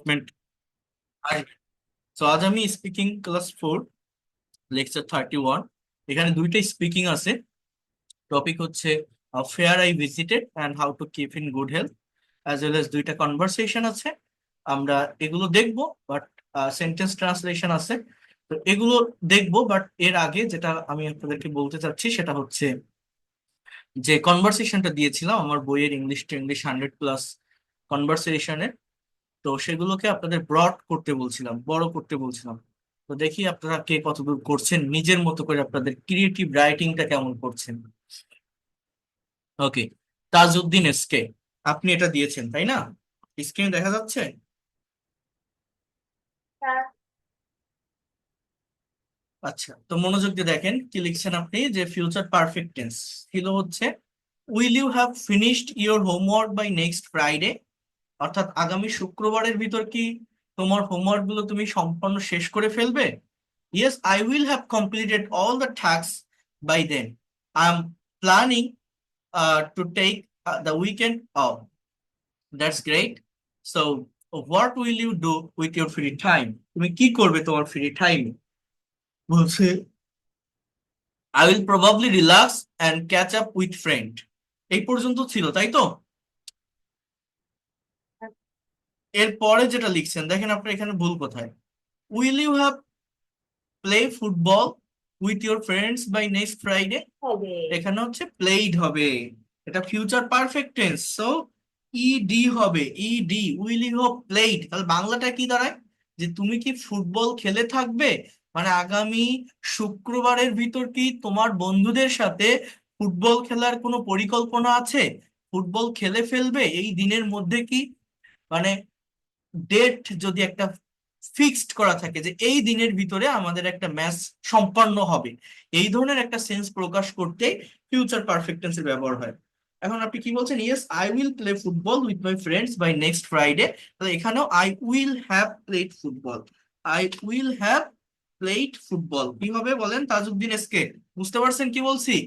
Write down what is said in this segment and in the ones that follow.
Development আসবে। তো আজ আমি স্পিকিং ক্লাস 4 লেকচার 31, এখানে দুইটা স্পিকিং আছে। টপিক হচ্ছে fair I visited and how to keep in good health, as well as দুইটা কনভারসেশন আছে। আমরা এগুলো দেখবো, বাট সেন্টেন্স ট্রান্সলেশন আছে। তো এগুলো দেখবো, বাট এর আগে যেটা আমি আপনাদেরকে বলতে চাচ্ছি সেটা হচ্ছে যে কনভারসেশনটা দিয়েছিলাম আমার বইয়ের ইংলিশ টু ইংলিশ 100+ কনভারসেশনে। তো সেগুলোকে আপনাদের ব্রড করতে বলছিলাম, বড় করতে বলছিলাম। তো দেখি আপনারা কে কতদূর করছেন, নিজের মতো করে আপনাদের ক্রিয়েটিভ রাইটিংটা কেমন করছেন। ওকে, তাজউদ্দিন এসকে, আপনি এটা দিয়েছেন তাই না? স্ক্রিনে দেখা যাচ্ছে? আচ্ছা, তো মনোযোগ দিয়ে দেখেন কি লিখছেন আপনি, যে ফিউচার পারফেক্ট টেন্স ছিল হচ্ছে will you have finished your homework by next Friday, অর্থাৎ আগামী শুক্রবারের ভিতর কি তোমার হোমওয়ার্ক গুলো তুমি সম্পূর্ণ শেষ করে ফেলবে? Yes, I will have completed all the tasks by then. I'm planning to take the weekend off. That's great. So, what will you do with your free time? তুমি কি করবে তোমার ফ্রি টাইমে? বলছে I will probably relax and catch up with friend. এই পর্যন্ত ছিল তাই তো? এরপরে যেটা লিখছেন দেখেন আপনার এখানে ভুল কোথায়। Will you have play football with your friends by next Friday, এখানে হচ্ছে প্লেইড হবে, এটা future perfect tense. So ed হবে, ed will you have played, তাহলে বাংলাটা কি দাঁড়ায়, যে তুমি কি ফুটবল খেলে থাকবে, মানে আগামী শুক্রবারের ভিতর কি তোমার বন্ধুদের সাথে ফুটবল খেলার কোনো পরিকল্পনা আছে? ফুটবল খেলে ফেলবে এই দিনের মধ্যে কি, মানে ডেট যদি একটা ফিক্সড করা থাকে যে এই দিনের ভিতরে আমাদের একটা ম্যাচ সম্পন্ন হবে, এই ধরনের একটা সেন্স প্রকাশ করতে ফিউচার পারফেক্ট টেন্সের ব্যবহার হয়। এখন আপনি কি বলছেন, yes I will play football with my friends by next Friday, তাহলে এখানেও I will have played football, I will have played football কি হবে বলেন তাজউদ্দিন এসকে, বুঝতে পারছেন কি বলছি?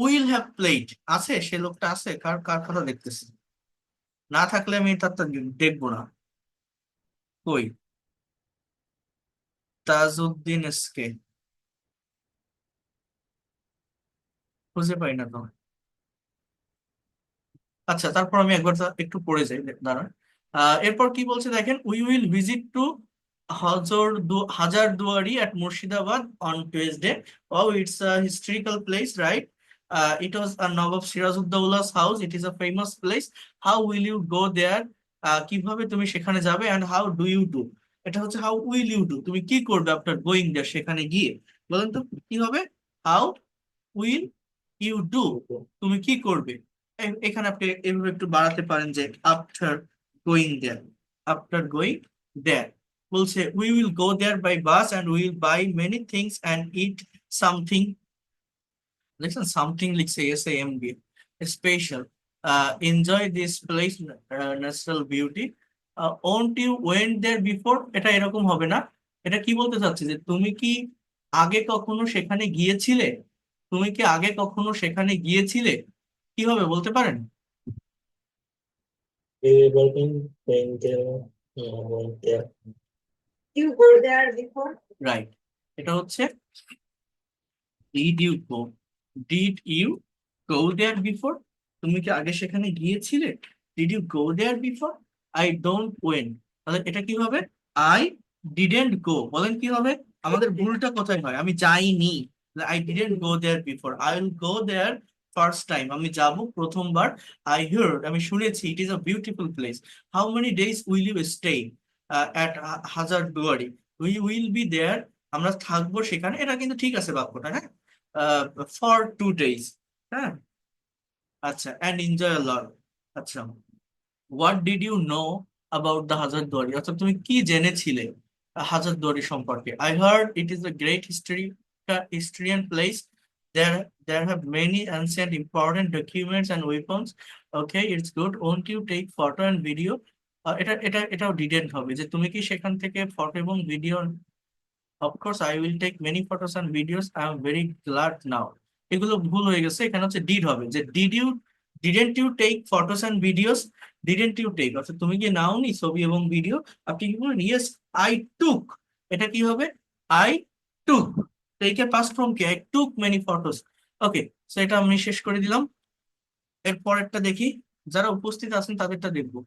উইল হ্যাভ প্লেড আছে, সে লোকটা আছে, কার কার কথা দেখতেছি, না থাকলে আমি তার দেখবো না। কই, তাজউদ্দিন এসকে খুঁজে পাই না তো। আচ্ছা, তারপর আমি একবার একটু পড়ে যাই, দাঁড়ান। এরপর কি বলছে দেখেন, উই উইল ভিজিট টু হাজার দুয়ারি at Murshidabad on Tuesday. Oh, it's a historical place, right? It was a Nawab Sirajuddaullah's house. It is a famous place. How will you go there? কিভাবে তুমি সেখানে যাবে, and how do you do? এটা হচ্ছে how will you do, তুমি কি করবে after going there, সেখানে গিয়ে। বলেন তো কি হবে? How will you do, তুমি কি করবে। এখানে আপনি এভাবে একটু বাড়াতে পারেন যে after going there, after going there বলছে we will go there by bus and will buy many things and eat something, দেখছেন সামথিং লিখছে, S A M B, special, enjoy this place natural beauty, won't you went there before, এটা এরকম হবে না। এটা কি বলতে চাচ্ছে, যে তুমি কি আগে কখনো সেখানে গিয়েছিলে, তুমি কি আগে কখনো সেখানে গিয়েছিলে, কি হবে বলতে পারেন? Working painter, volunteer. You go there before? Right, এটা হচ্ছে did you go, did you go there before, তুমি কি আগে সেখানে গিয়েছিলে, did you go there before. I don't went, তাহলে এটা কি হবে, আই ডিডেন্ট গো, বলেন কি হবে, আমাদের ভুলটা কোথায় হয়, আমি যাইনি, I didn't go there before, I will go there first time, আমি যাব প্রথমবার। আই হার্ড, আমি শুনেছি, it is a beautiful place. How many days will you stay at Hazarduari, we will be there, আমরা থাকবো সেখানে, এটা কিন্তু ঠিক আছে বাক্যটা, হ্যাঁ, ফর 2 days, হ্যাঁ। আচ্ছা, অ্যান্ড এনজয় লট। আচ্ছা, what did you know about the Hazarduari, অর্থাৎ তুমি কি জেনেছিলে হাজারদুয়ারি সম্পর্কে। I heard it is a great historian place, there there have many ancient important documents and weapons. Okay, it's good, won't you take photo and video? এটাও didn't হবে, যে তুমি কি সেখান থেকে ফটো এবং video, of course I will take many photos and videos, I am very glad now, এগুলো ভুল হয়ে গেছে, এখানে হচ্ছে ডিড হবে, যে did you didn't you take photos and videos, didn't you take অর্থাৎ তুমি কি নাওনি ছবি এবং ভিডিও, আপনি কি বলবেন ইয়েস আই টুক, এটা কি হবে I took, take a past form কি I took many photos. Okay, so এটা আমি শেষ করে দিলাম। এর পরেরটা দেখি, যারা উপস্থিত আছেন তাদেরটা দেখবো।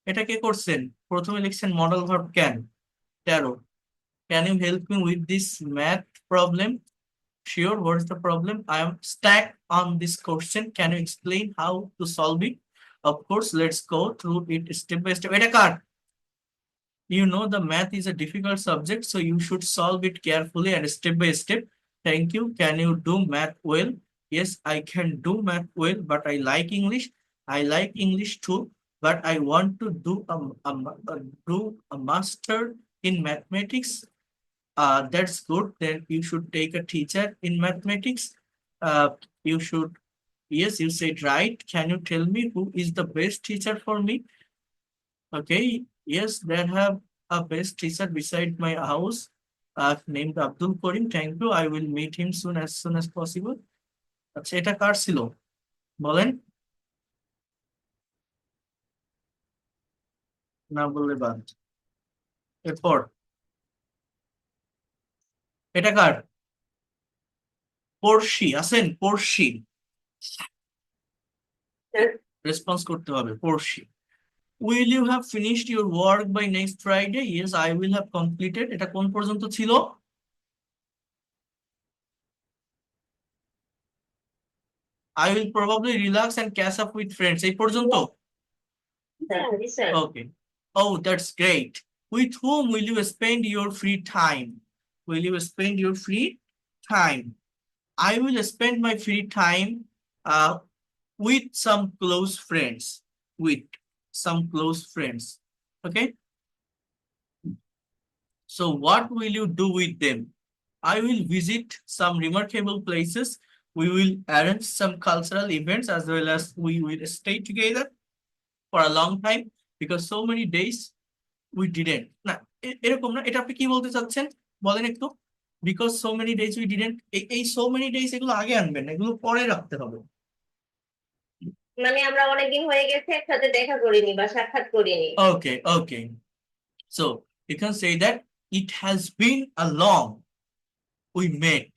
এটা কে করছেন? প্রথমে লিখছেন মডেল ভার্ব ক্যান, ট্যারো, can you help me with this math problem? Sure, what is the problem? I am stuck on this question. Can you explain how to solve it? Of course, let's go through it step by step. Wait a card. You know the math is a difficult subject, so you should solve it carefully and step by step. Thank you. Can you do math well? Yes, I can do math well, but I like English. I like English too, but I want to do a master in mathematics. That's good. Then you should take a teacher in mathematics. You should, yes, you said right. Can you tell me who is the best teacher for me? Okay, yes, there have a best teacher beside my house, named Abdul Karim. Thank you. I will meet him soon as possible. আচ্ছা, এটা কার ছিল বলেন, না বললে বাদ। এরপর এটা কার? পড়শি আছেন? পড়শি রেসপন্স করতে হবে, পড়শি। Will you have finished your work by next Friday? Yes, I will have completed. এটা কোন পর্যন্ত ছিল? I will probably relax and catch up with friends. এই পর্যন্ত? Okay. Oh, that's great. With whom will you spend your free time? Will you spend your free time? I will spend my free time uh, with some close friends. With some close friends. Okay. So what will you do with them? I will visit some remarkable places. We will arrange some cultural events as well as we will stay together for a long time because so many days we didn't. না, এরকম না, এটা আপনি কি বলতে চাচ্ছেন বলেন একটু? Because so many days we didn't, এই so many days এগুলো আগে আনবেন না, এগুলো পরে রাখতে হবে। মানে আমরা অনেকদিন হয়ে গেছে একসাথে দেখা করিনি বা সাক্ষাৎ করিনি। Okay, okay. So you can say that it has been a long we met.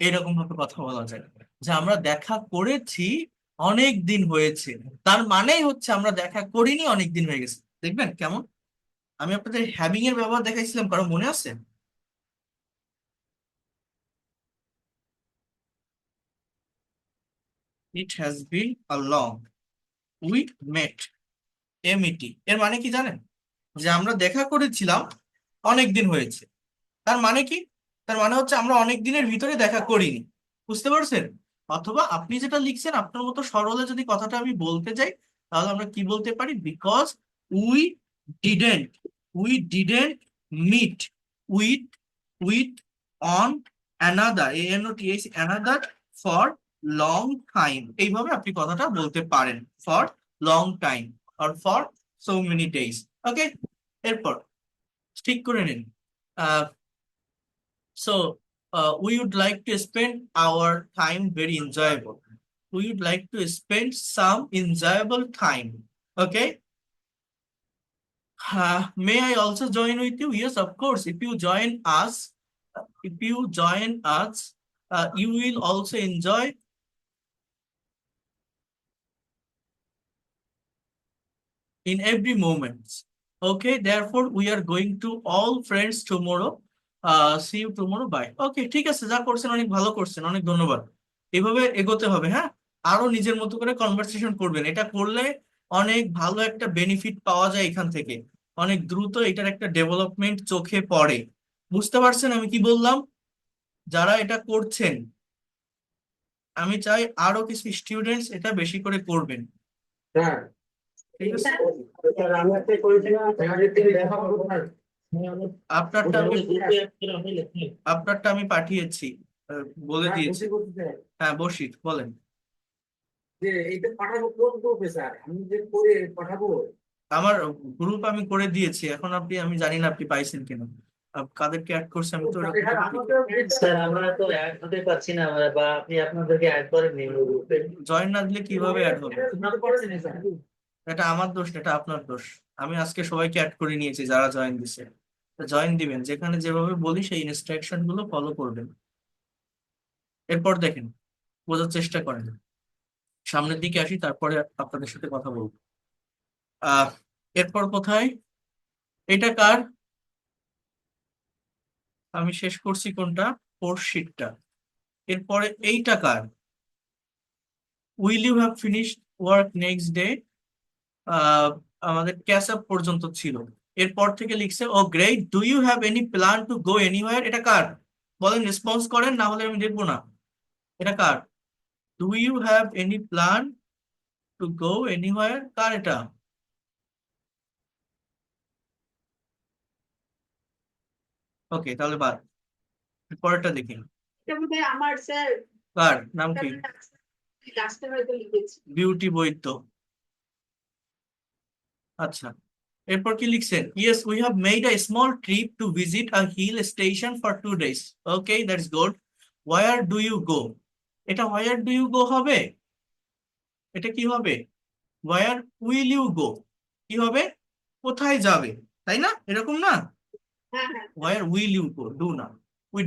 এরকম ভাবে কথা বলা যায় যে আমরা দেখা করেছি অনেক দিন হয়েছে, তার মানেই হচ্ছে আমরা দেখা করিনি অনেক দিন হয়ে গেছে। দেখবেন কেমন আমি আপনাদের হ্যাভিং এর ব্যবহার দেখাইছিলাম, কারো মনে আছে? It has been a long we met, M E T কি জানেন? যে আমরা দেখা করেছিলাম অনেক দিন হয়েছে, তার মানে কি? তার মানে হচ্ছে আমরা অনেক দিনের ভিতরে দেখা করিনি। বুঝতে পারছেন? অথবা আপনি যেটা লিখছেন আপনার মতো সরলে যদি কথাটা আমি বলতে যাই তাহলে আমরা কি বলতে পারি? Because we didn't we didn't meet with with on another ANOTH another for long time, এইভাবে আপনি কথাটা বলতে পারেন, for long time or for so many days. Okay, এরপর ঠিক করে নিন। So we would like to spend our time very enjoyable. We would like to spend some enjoyable time. Okay. May I also join with you? Yes, of course. If you join us, you will also enjoy in every moment. Okay, therefore we are going to all friends tomorrow. See you tomorrow. Bye. Okay, ঠিক আছে, যা করছেন অনেক ভালো করছেন, অনেক ধন্যবাদ। এভাবে এগোতে হবে, হ্যাঁ। আরো নিজের মতো করে কনভারসেশন করবেন, এটা করলে অনেক ভালো একটা বেনিফিট পাওয়া যায় এখান থেকে, অনেক দ্রুত এটার একটা ডেভেলপমেন্ট চোখে পড়ে। বুঝতে পারছেন আমি কি বললাম? যারা এটা করছেন আমি চাই আরো কিছু স্টুডেন্টস এটা বেশি করে করবেন। হ্যাঁ, ঠিক আছে, আমি একটা করেছিলাম, দেখা করবো না। আপনারটা আমি আপনারটা আমি পাঠিয়েছি, বলে দিয়েছি। হ্যাঁ বসিত বলেন। যে এইটা পাঠাবো কোন গ্রুপে স্যার? আমি যে করে পাঠাবো। আমার গ্রুপ আমি করে দিয়েছি, এখন আপনি, আমি জানি না আপনি পাইছেন কিনা। কাদেরকে অ্যাড করছে আমি তো ওরকম স্যার, আমাদের স্যার আমরা তো অ্যাড হতে পারছি না, বা আপনি আপনাদেরকে অ্যাড করেননি গ্রুপে। জয়েন না দিলে কিভাবে অ্যাড হবে? আপনার করেছেন স্যার। এটা আমার দোষ না, এটা আপনার দোষ। আমি আজকে সবাইকে অ্যাড করে নিয়েছি যারা জয়েন দিছে। জয়েন দিবেন, যেখানে যেভাবে বলি সেই ইনস্ট্রাকশন গুলো ফলো করবেন। এরপর দেখেন, বোঝার চেষ্টা করেন। সামনের দিকে আসি, তারপরে আপনাদের সাথে কথা বলবো। আহ এরপর কোথায়? এটা কার? আমি শেষ করছি কোনটা? কোর্স শিটটা। এরপরে এইটা কার? Will you have finished work next day. আমাদের ক্যাচ আপ পর্যন্ত ছিল। এরপর থেকে লিখছে, oh great, do you have any plan to go anywhere. এটা কার? বলেন, রেসপন্স করেন, না হলে আমি দেখবো না। এটা কার? Do you have any plan to go anywhere, কার এটা? ওকে, তাহলে বাদ। পরেরটা দেখি, এটা বোধহয় আমার স্যার, কার নাম কি? লাস্টে হয়তো লিখেছি। বিউটি বৈদ্য। আচ্ছা, এরপর কি লিখছেন? Yes, we have made a small trip to visit a hill station for 2 days। Okay, that's good. Where do you go. এটা ওয়ার ডু ইউ গো হবে? এটা কি হবে? ওয়ার উইল ইউ গো কি হবে? কোথায় যাবে, তাই না? এরকম না? হ্যাঁ হ্যাঁ where will you go, do না। উই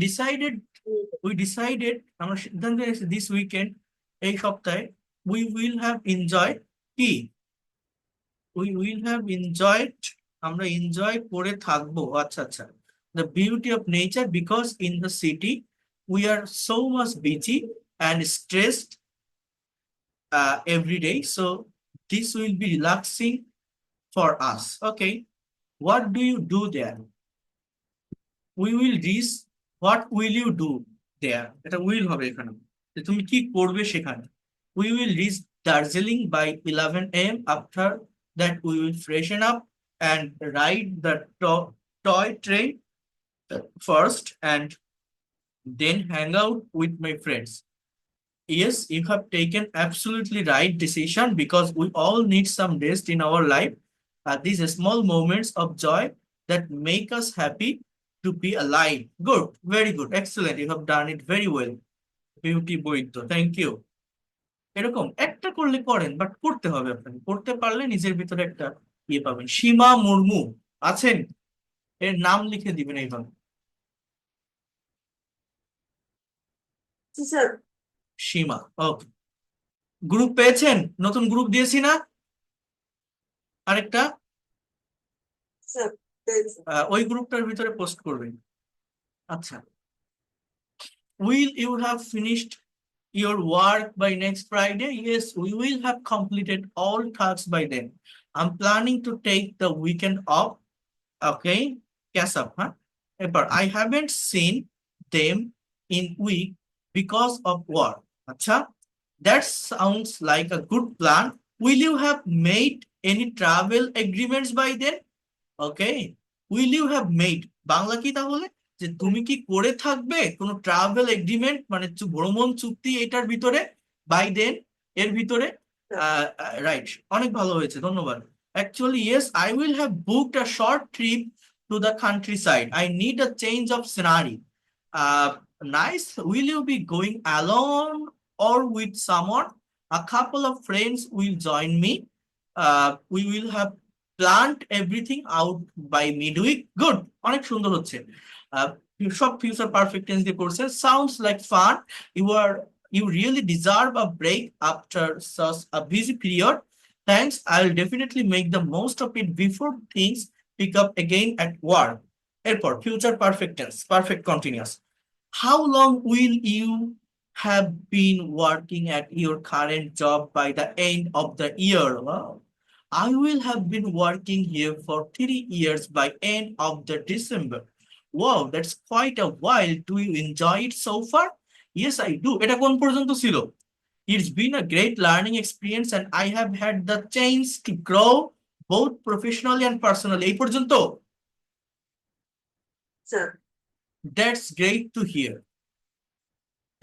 ডিসাইডেড, আমরা সিদ্ধান্ত নিয়েছি দিস উইকেন্ড, এই সপ্তাহে, উই উইল হ্যাভ এনজয় কি? উই উইল হ্যাভ এনজয়েড, আমরা এনজয় করে থাকবো। আচ্ছা আচ্ছা। The beauty of nature, because in the city we are so much busy and stressed every day, so this will be relaxing for us. Okay, what do you do there? We will reach. What will you do there? এটা will হবে এখানে, যে তুমি কি করবে সেখানে। We will reach Darjeeling by 11 a.m. After that we will freshen up and ride the toy train first, and then hang out with my friends. Yes, you have taken absolutely right decision, because we all need some rest in our life. These small moments of joy that make us happy to be alive. Good, very good, excellent. You have done it very well. Beauty Baidya, thank you. এরকম একটা করলে করেন, but করতে হবে আপনাকে। করতে পারলে নিজের ভিতরে একটা ইয়ে পাবেন। সীমা মুর্মু আছেন? এর নাম লিখে দিবেন এইভাবে, স্যার। সীমা। ওকে, গ্রুপ পেয়েছেন? নতুন গ্রুপ দিয়েছি না আরেকটা? স্যার ওই গ্রুপটার ভিতরে পোস্ট করবেন। আচ্ছা, will you have finished your work by next Friday? Yes, we will have completed all tasks by then. I'm planning to take the weekend off. Okay, catch up, huh? But I haven't seen them in week because of work. Acha, that sounds like a good plan. Will you have made any travel agreements by then? ওকে, will you have made Bangla কি তাহলে? যে তুমি কি করে থাকবে কোনো travel agreement, মানে ভ্রমণ চুক্তি এটার ভিতরে, বাই দেন এর ভিতরে। রাইট, অনেক ভালো হয়েছে, ধন্যবাদ। Actually yes, I will have booked a short trip to the country side. I need a change of scenery. Nice, will you be going alone or with someone? A couple of friends will join me. We will have plant everything out by midweek. Good, অনেক সুন্দর হচ্ছে। সব future perfect tense দিয়ে করছে। Sounds like fun. You really deserve a break after such a busy period. Thanks, I'll definitely make the most of it before things pick up again at work. এরপর future perfect tense, perfect continuous. How long will you have been working at your current job by the end of the year? Wow. I will have been working here for 3 years by end of the December. Wow, that's quite a while. Do you enjoy it so far? Yes, I do. এটা কোন পর্যন্ত ছিল? It's been a great learning experience and I have had the chance to grow both professionally and personally. এই পর্যন্ত? Sir That's great to hear.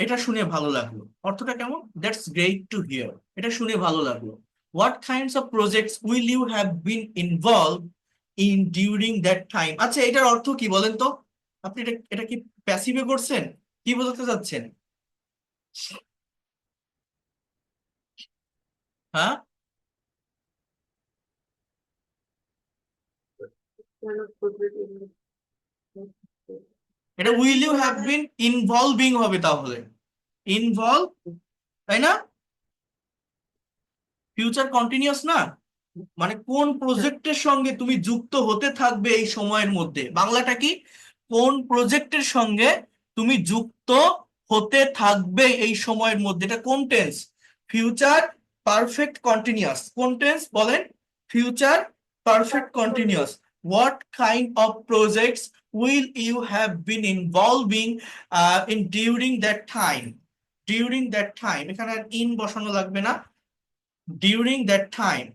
এটা শুনে ভালো লাগলো। অর্থটা কেমন? That's great to hear. এটা শুনে ভালো লাগলো। What kinds of projects will you have been involved in during that time? আচ্ছা, এটার অর্থ কি বলেন তো? আপনি এটা এটা কি প্যাসিভে করছেন? কি বোঝাতে চাচ্ছেন? হ্যাঁ, এটা will you have been involving হবে তাহলে, ইনভলভ, তাই না? ফিউচার কন্টিনিউয়াস না, মানে কোন প্রজেক্টের সঙ্গে তুমি যুক্ত হতে থাকবে এই সময়ের মধ্যে, বাংলাটা কি? কোন প্রজেক্টের সঙ্গে তুমি যুক্ত হতে থাকবে এই সময়ের মধ্যে, এটা কোন টেন্স? Future perfect continuous. কোন টেন্স বলেন? Future perfect continuous. What kind of projects will you have been involving in during that time? During that time, এখানে আর ইন বসানো লাগবে না। During that time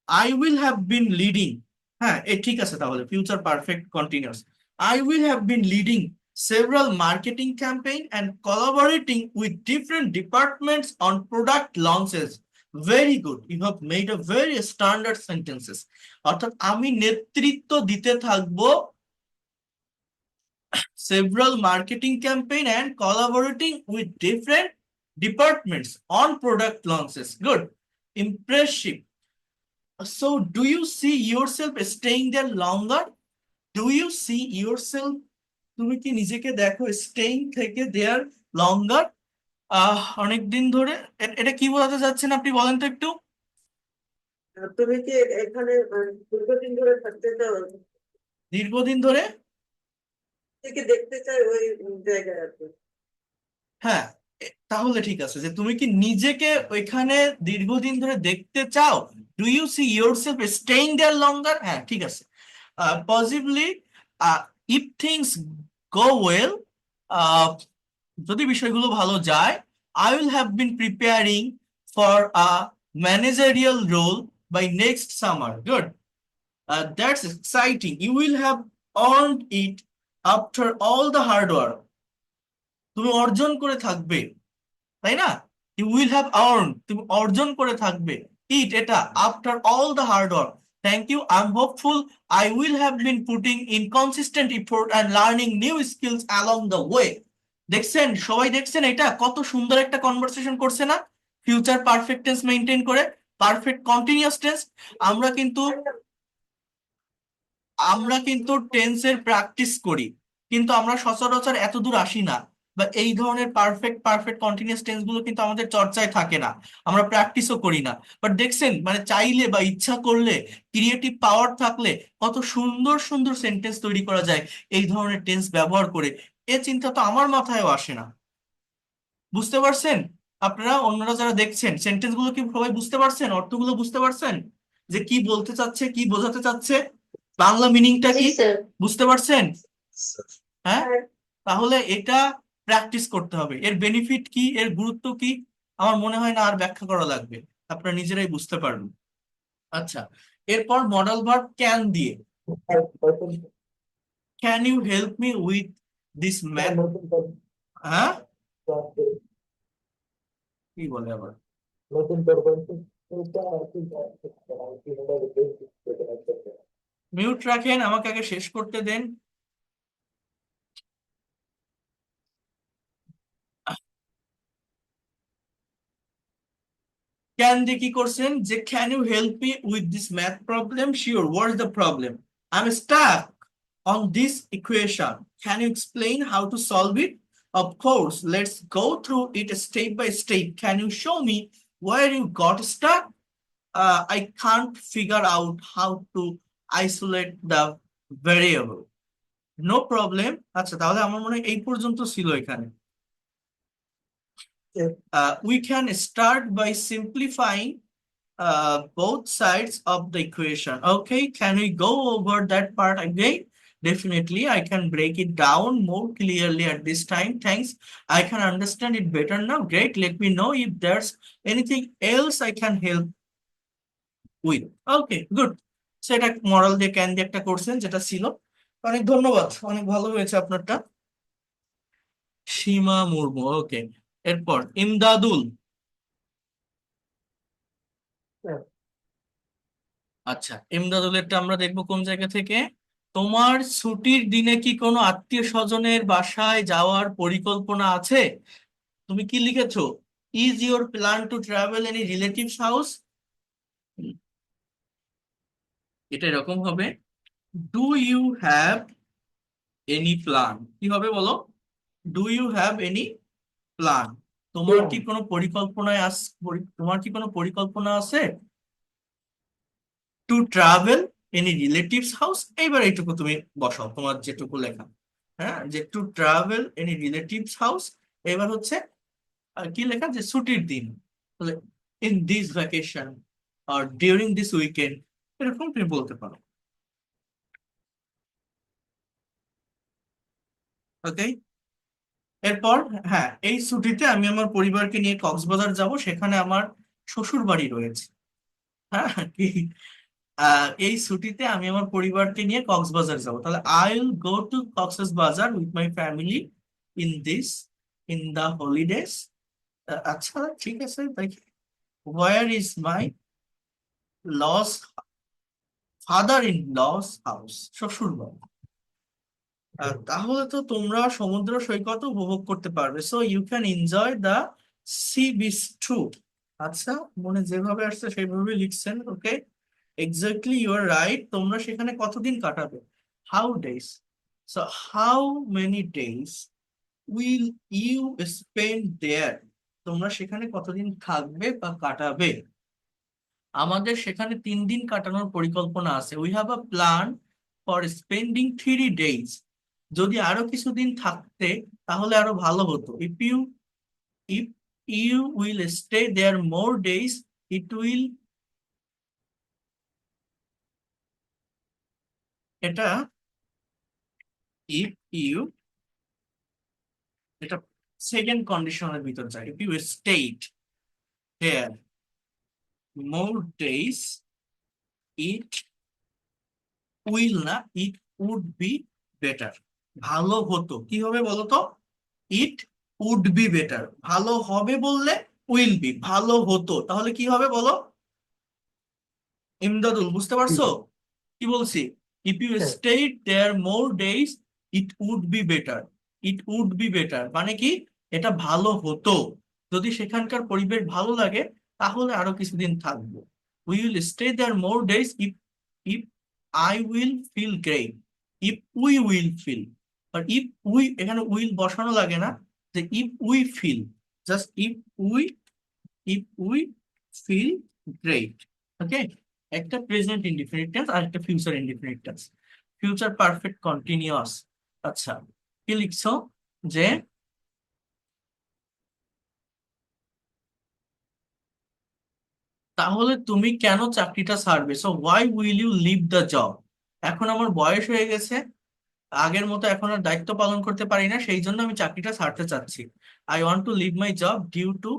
I will have been leading, হ্যাঁ এ ঠিক আছে, তাহলে future perfect continuous. I will have been leading several marketing campaign and collaborating with different departments on product launches. Very good, you have made a very standard sentences. অর্থাৎ আমি নেতৃত্ব দিতে থাকবো several marketing campaign and collaborating with different departments on product launches. Good, impressive. So, do you see yourself staying there longer? Do you see yourself? তুমি কি নিজেকে দেখো staying থেকে there longer? অনেক দিন ধরে, এটা কি বোঝাতে চাচ্ছেন আপনি বলেন তো একটু? তুমি কি এখানে দীর্ঘদিন ধরে থাকতে চাও? দীর্ঘদিন ধরে, থেকে দেখতে চাই ওই জায়গায় আর কি। হ্যাঁ, তাহলে ঠিক আছে যে তুমি কি নিজেকে ওইখানে দীর্ঘদিন ধরে দেখতে চাও। Do you see yourself staying there longer? হ্যাঁ ঠিক আছে। Possibly if things go well, যদি বিষয়গুলো ভালো যায়, I will have been preparing for a managerial role by next summer. Good, that's exciting. You will have earned it after all the hard work. তুমি অর্জন করে থাকবে, তাই না? ইউ উইল হ্যাভ আর্ন, তুমি অর্জন করে থাকবে ইট, এটা after all the hard work. Thank you, I am hopeful I will have been putting in consistent effort and learning new skills along the way. দেখছেন সবাই, দেখছেন এটা কত সুন্দর একটা কনভারসেশন করছে না? ফিউচার পারফেক্ট টেন্স মেনটেন করে, পারফেক্ট কন্টিনিউয়াস টেন্স। আমরা কিন্তু আমরা কিন্তু টেন্সের প্র্যাকটিস করি, কিন্তু আমরা সচরাচর এত দূর আসি না, বা এই ধরনের পারফেক্ট পারফেক্ট কন্টিনিউয়াস টেন্স গুলো কিন্তু আমাদের চর্চায় থাকে না, আমরা প্র্যাকটিসও করি না। বাট দেখছেন, মানে চাইলে বা ইচ্ছা করলে, ক্রিয়েটিভ পাওয়ার থাকলে কত সুন্দর সুন্দর সেন্টেন্স তৈরি করা যায় এই ধরনের টেন্স ব্যবহার করে। এ চিন্তা তো আমার মাথায়ও আসে না। বুঝতে পারছেন? আপনারা অন্যরা যারা দেখছেন, সেন্টেন্স গুলো কি সবাই বুঝতে পারছেন? অর্থগুলো বুঝতে পারছেন যে কি বলতে চাচ্ছে, কি বোঝাতে চাচ্ছে, বাংলা মিনিংটা জি কি স্যার। বুঝতে পারছেন? হ্যাঁ, তাহলে এটা প্র্যাকটিস করতে হবে। এর বেনিফিট কি, এর গুরুত্ব কি, আমার মনে হয় না আর ব্যাখ্যা করা লাগবে, আপনারা নিজেরাই বুঝতে পারবেন। আচ্ছা, এরপর মডাল ভার্ব ক্যান দিয়ে, can you help me with this math? হ্যাঁ, কি বলে আবার? মিউট রাখেন, আমাকে আগে শেষ করতে দেন। ক্যান দিয়ে কি করছেন যে can you help me with this math problem? Sure, what is the problem? I am stuck on this equation. Can you explain how to solve it? Of course, let's go through it step by step. Can you show me where you got stuck? I can't figure out how to isolate the variable. No problem. আচ্ছা, তাহলে আমার মনে হয় এই পর্যন্ত ছিল এখানে। We can start by simplifying both sides of the equation. Okay, can we go over that part again? Definitely, I can break it down more clearly at this time. Thanks. I can understand it better now. Great. Let me know if there's anything else I can help with. Okay, good. সেটা model দিয়ে can দিয়ে একটা করছেন যেটা ছিল। অনেক ধন্যবাদ, অনেক ভালো হয়েছে আপনারটা। সীমা মুর্মু, ওকে। এরপর ইমদাদুল। আচ্ছা, ইমদাদুলেরটা আমরা দেখবো কোন জায়গা থেকে? তোমার ছুটির দিনে কি কোনো আত্মীয় স্বজনের বাসায় যাওয়ার পরিকল্পনা আছে? তুমি কি লিখেছো? Is your plan to travel any relatives house? এটা এরকম হবে, do you have any plan. কি হবে বলো? Do you have any plan? তোমার কি কোনো তোমার কি কোনো পরিকল্পনা আছে to travel any relatives house? এইবার এইটুকু তুমি বসাও, তোমার যেটুকু লেখা। হ্যাঁ, যে to travel any relatives house. এবার হচ্ছে কি লেখা, যে ছুটির দিন, ইন দিস ভ্যাকেশন আর ডিউরিং দিস উইকেন্ড, এরকম তুমি বলতে পারো। ওকে। এরপর, হ্যাঁ, এই ছুটিতে আমি আমার পরিবারকে নিয়ে কক্সবাজার যাব, সেখানে আমার শ্বশুর বাড়ি রয়েছে। হ্যাঁ, কি, এই ছুটিতে আমি আমার পরিবারকে নিয়ে কক্সবাজার যাব, তাহলে I will go to Cox's Bazar with my family in this, in the holidays. আচ্ছা, ঠিক আছে, দেখি, where is my laws father in laws house, শ্বশুর বাড়ি। তাহলে তো তোমরা সমুদ্র সৈকত উপভোগ করতে পারবে, so you can enjoy the sea beach too. আচ্ছা, মনে যেভাবে আসছে সেইভাবে লিখছেন। Okay, exactly you are right. তোমরা সেখানে কতদিন কাটাবে? How days, so how many days will you spend there? তোমরা সেখানে কতদিন থাকবে বা কাটাবে? আমাদের সেখানে 3 দিন কাটানোর পরিকল্পনা আছে। We have a plan for spending 3 days। যদি আরো কিছুদিন থাকতে তাহলে আরো ভালো হতো। If you will stay there more days, it will, এটা ইফ ইউ, এটা সেকেন্ড কন্ডিশনের ভিতর যায়। If you stayed there more days, it will না, ইট উড বি বেটার। ভালো হতো, কি হবে বলো তো? It would be better. ভালো হবে বললে উইল বি, ভালো হতো তাহলে কি হবে বলো? ইমদাদুল, বুঝতে পারছো কি বলছি? ইফ ইউ হ্যাঁ, stayed there more days, it would be better. It would be better মানে কি? এটা ভালো হতো। যদি সেখানকার পরিবেশ ভালো লাগে তাহলে আরো কিছুদিন থাকবো। We will stay there more days if if I will feel great, if we will feel. আর ইফ উই, এখানে উইল বসানো লাগে না, যে if we feel, just if we feel great. Okay, একটা প্রেজেন্ট ইনডিফিনিট টেন্স আর একটা future indefinite tense, future perfect continuous. আচ্ছা, কি লিখছো? যে তাহলে তুমি কেন চাকরিটা ছাড়বে, so why will you leave the job? এখন আমার বয়স হয়ে গেছে, আগের মতো এখন আর দায়িত্ব পালন করতে পারি না, সেই জন্য আমি চাকরিটা ছাড়তে চাচ্ছি। I want to leave my job due to,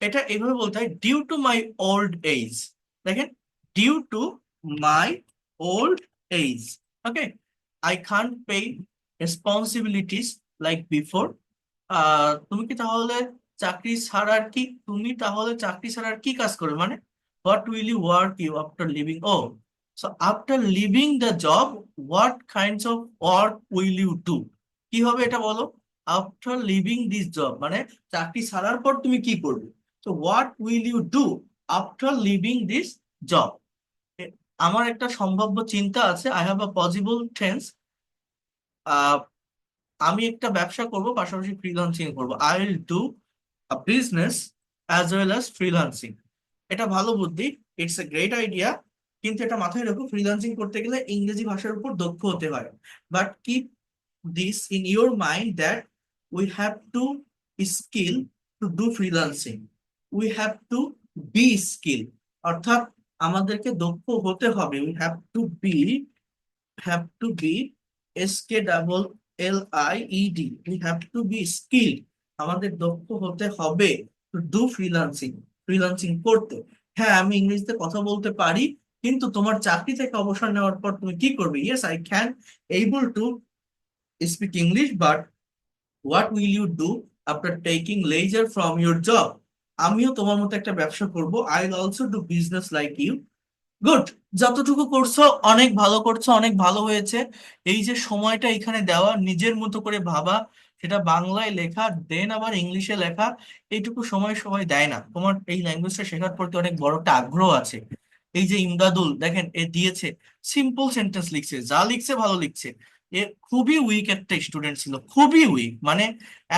এটা এইভাবে বলতে হয়, due to my old age. দেখেন, due to my old age. Okay, I can't pay responsibilities like before. তুমি তাহলে চাকরি ছাড়ার কি কাজ করবে মানে, what will you work you after leaving, oh, so after leaving the job what kinds of work will you do? কি হবে এটা বলো? আফটার লিভিং দিস জব মানে চাকরি ছাড়ার পর তুমি কি করবে। তো what will you do after leaving this job? আমার একটা সম্ভাব্য চিন্তা আছে, I have a possible tense, আমি একটা ব্যবসা করব, পাশাপাশি ফ্রিল্যান্সিং করব। I will do a business as well as freelancing. এটা ভালো বুদ্ধি, ইটস এ গ্রেট আইডিয়া। কিন্তু এটা মাথায় রাখো, ফ্রিল্যান্সিং করতে গেলে ইংরেজি ভাষার উপর দক্ষ হতে হয়। But keep this in your mind that we have to skill to do freelancing, we have to be skill, অর্থাৎ আমাদেরকে দক্ষ হতে হবে। We have to be SKLIED, we have to be skill, আমাদের দক্ষ হতে হবে টু ডু ফ্রিল্যান্সিং, ফ্রিল্যান্সিং করতে। হ্যাঁ, আমি ইংরেজিতে কথা বলতে পারি, কিন্তু তোমার চাকরি থেকে অবসর নেওয়ার পর তুমি কি করবে? Yes, I can able to speak English, but what will you do after taking leisure from your job? আমিও তোমার মতো একটা ব্যবসা করব, I will also do business like you, good, যতটুকু করছো অনেক ভালো করছো, অনেক ভালো হয়েছে। এই যে সময়টা এখানে দেওয়া, নিজের মতো করে ভাবা, সেটা বাংলায় লেখা দেন আবার ইংলিশে লেখা, এইটুকু সময় সবাই দেয় না। তোমার এই ল্যাঙ্গুয়েজটা শেখার প্রতি অনেক বড় একটা আগ্রহ আছে। এই যে ইমদাদুল দেখেন এ দিয়েছে, সিম্পল সেন্টেন্স লিখছে, যা লিখছে ভালো লিখছে। এ খুবই উইক একটা স্টুডেন্ট ছিল, খুবই উইক, মানে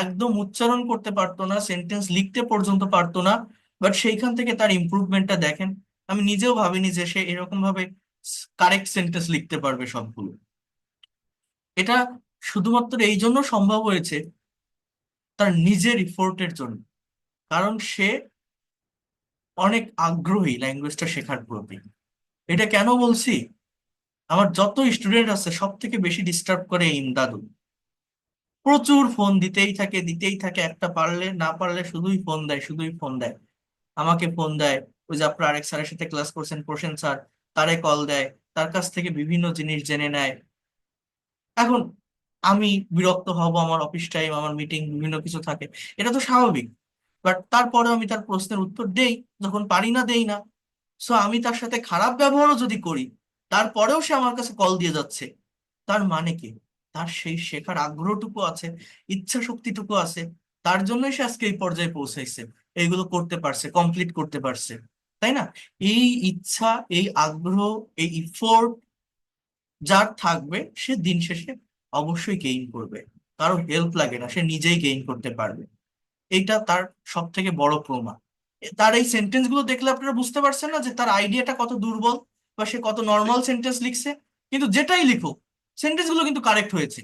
একদম উচ্চারণ করতে পারতো না, সেন্টেন্স লিখতে পর্যন্ত পারতো না। বাট সেইখান থেকে তার ইমপ্রুভমেন্টটা দেখেন। আমি নিজেও ভাবিনি যে সে এরকম ভাবে কারেক্ট সেন্টেন্স লিখতে পারবে সবগুলো। এটা শুধুমাত্র এই জন্য সম্ভব হয়েছে, তার নিজের ইফোর্টের জন্য। কারণ সে অনেক আগ্রহী ল্যাঙ্গুয়েজটা শেখার প্রতি। এটা কেন বলছি, আমার যত স্টুডেন্ট আছে সব থেকে বেশি ডিস্টার্ব করে এই ইমদাদুল। প্রচুর ফোন দিতেই থাকে দিতেই থাকে, একটা পারলে না পারলে শুধুই ফোন দেয়, শুধুই ফোন দেয়। আমাকে ফোন দেয়, ওই যে আপনার আরেক স্যারের সাথে ক্লাস করছেন প্রসেন স্যার, তারে কল দেয়, তার কাছ থেকে বিভিন্ন জিনিস জেনে নেয়। এখন আমি বিরক্ত হব, আমার অফিস টাইম, আমার মিটিং, বিভিন্ন কিছু থাকে, এটা তো স্বাভাবিক। বাট তারপরে আমি তার প্রশ্নের উত্তর দেই, যখন পারি না দেই না। সো আমি তার সাথে খারাপ ব্যবহারও যদি করি, তারপরেও সে আমার কাছে কল দিয়ে যাচ্ছে, তার মানে কি, তার সেই শেখার আগ্রহটুকু আছে, ইচ্ছা শক্তিটুকু আছে। তার জন্যই সে আজকে এই পর্যায়ে পৌঁছাইছে, এইগুলো করতে পারছে, কমপ্লিট করতে পারছে, তাই না? এই ইচ্ছা, এই আগ্রহ, এই ইফোর্ট যার থাকবে, সে দিন শেষে অবশ্যই গেইন করবে। কারো হেল্প লাগে না, সে নিজেই গেইন করতে পারবে। এইটা তার সব থেকে বড় প্রমাণ। তার এই সেন্টেন্স গুলো দেখলে আপনারা বুঝতে পারছেন না যে তার আইডিয়াটা কত দুর্বল, বা সে কত নর্মাল সেন্টেন্স লিখছে। কিন্তু যেটাই লিখুক, সেন্টেন্স গুলো কিন্তু কারেক্ট হয়েছে।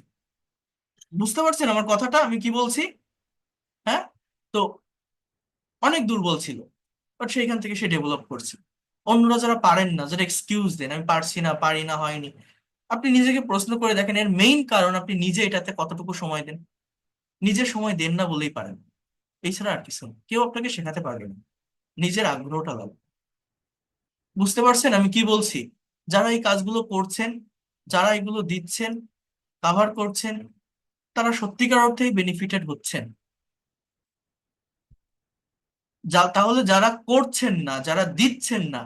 বুঝতে পারছেন আমার কথাটা, আমি কি বলছি? হ্যাঁ। তো অনেক দুর্বল ছিল, বাট সেইখান থেকে সে ডেভেলপ করছে। অন্যরা যারা পারেন না, যারা এক্সকিউজ দেন, আমি পারছি না, পারি না, হয়নি, আপনি নিজেকে প্রশ্ন করে দেখেন এর মেইন কারণ আপনি নিজে এটাতে কতটুকু সময় দেন। নিজে সময় দেন না বলেই পারেন, এছাড়া আর কিছু না। কেউ আপনাকে শেখাতে পারবে না, নিজের আগ্রহটা লাগবে। বুঝতে পারছেন আমি কি বলছি? যারা এই কাজগুলো করছেন, যারা এগুলো দিচ্ছেন, কাভার করছেন, তারা সত্যিকার অর্থেই বেনিফিটেড হচ্ছেন। তাহলে যারা করছেন না, যারা দিচ্ছেন না,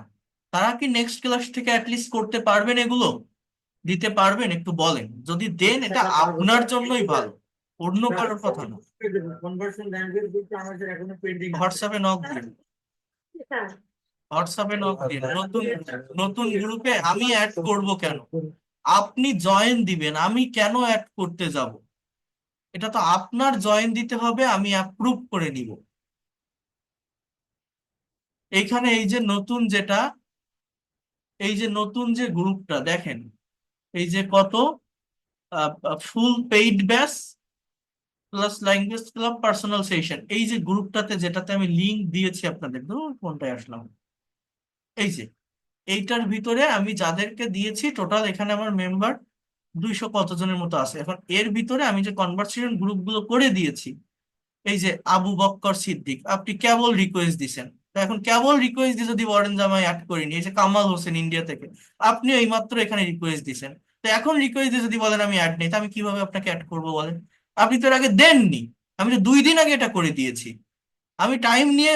তারা কি নেক্সট ক্লাস থেকে অ্যাটলিস্ট করতে পারবেন? এগুলো দিতে পারবেন? একটু বলেন। যদি দেন এটা আপনার জন্যই ভালো, অন্য কারোর কথা না। কনভার্সন ল্যাঙ্গুয়েজ কিন্তু আমাদের এখনো পেন্ডিং আছে। হোয়াটসঅ্যাপে নক দিন, হ্যাঁ, হোয়াটসঅ্যাপে নক দিন। নতুন নতুন গ্রুপে আমি অ্যাড করব কেন? আপনি জয়েন দিবেন, আমি কেন অ্যাড করতে যাব? এটা তো আপনার জয়েন দিতে হবে, আমি অ্যাপ্রুভ করে নিব। এইখানে এই যে নতুন যেটা, এই যে নতুন যে গ্রুপটা দেখেন, এই যে কত, full paid batch plus language club personal session, এই যে গ্রুপটাতে যেটাতে আমি লিংক দিয়েছি আপনাদের, ধরুন কোনটায় আসলাম, এই যে এইটার ভিতরে আমি যাদেরকে দিয়েছি টোটাল, এখানে আমার মেম্বার 200 কতজনের মতো আছে। এখন এর ভিতরে আমি যে কনভারসেশন গ্রুপগুলো করে দিয়েছি, এই যে আবু বক্কর সিদ্দিক, আপনি কেবল রিকোয়েস্ট দিছেন। তো এখন কেবল রিকোয়েস্ট দিয়ে যদি বলেন যে আমি অ্যাড করিনি, এই যে কামাল হোসেন ইন্ডিয়া থেকে, আপনি এইমাত্র এখানে রিকোয়েস্ট দিছেন। তো এখন রিকোয়েস্ট দিয়ে যদি বলেন আমি অ্যাড নেই, তো আমি কিভাবে আপনাকে অ্যাড করবো বলেন? আপনি তো এর আগে দেননি, আমি তো 2 দিন আগে এটা করে দিয়েছি। আমি টাইম নিয়ে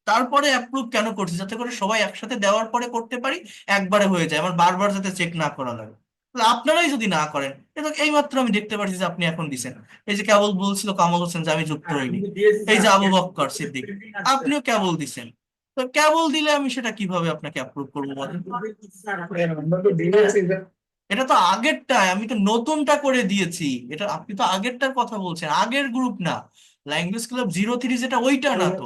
তারপরে অ্যাপ্রুভ কেন করছি, যাতে করে সবাই একসাথে দেওয়ার পরে করতে পারি, একবারে হয়ে যায়, আমার বারবার যাতে চেক না করা লাগে। তাহলে আপনারাই যদি না করেন, এটা এইমাত্র আমি দেখতে পাচ্ছি যে আপনি এখন দিছেন। এই যে কেবল বলছিল কামাল হোসেন যে আমি যুক্ত হইনি, এই যে আবু বক্কর সিদ্দিক, আপনিও কেবল দিছেন। তো কেবল দিলে আমি সেটা কিভাবে আপনাকে অ্যাপ্রুভ করবো বলেন? এটা তো আগেরটায়, আমি তো নতুনটা করে দিয়েছি। এটা আপনি তো আগেরটার কথা বলছেন, আগের গ্রুপ না। ল্যাঙ্গুয়েজ ক্লাব 03 যেটা, ওইটা না তো।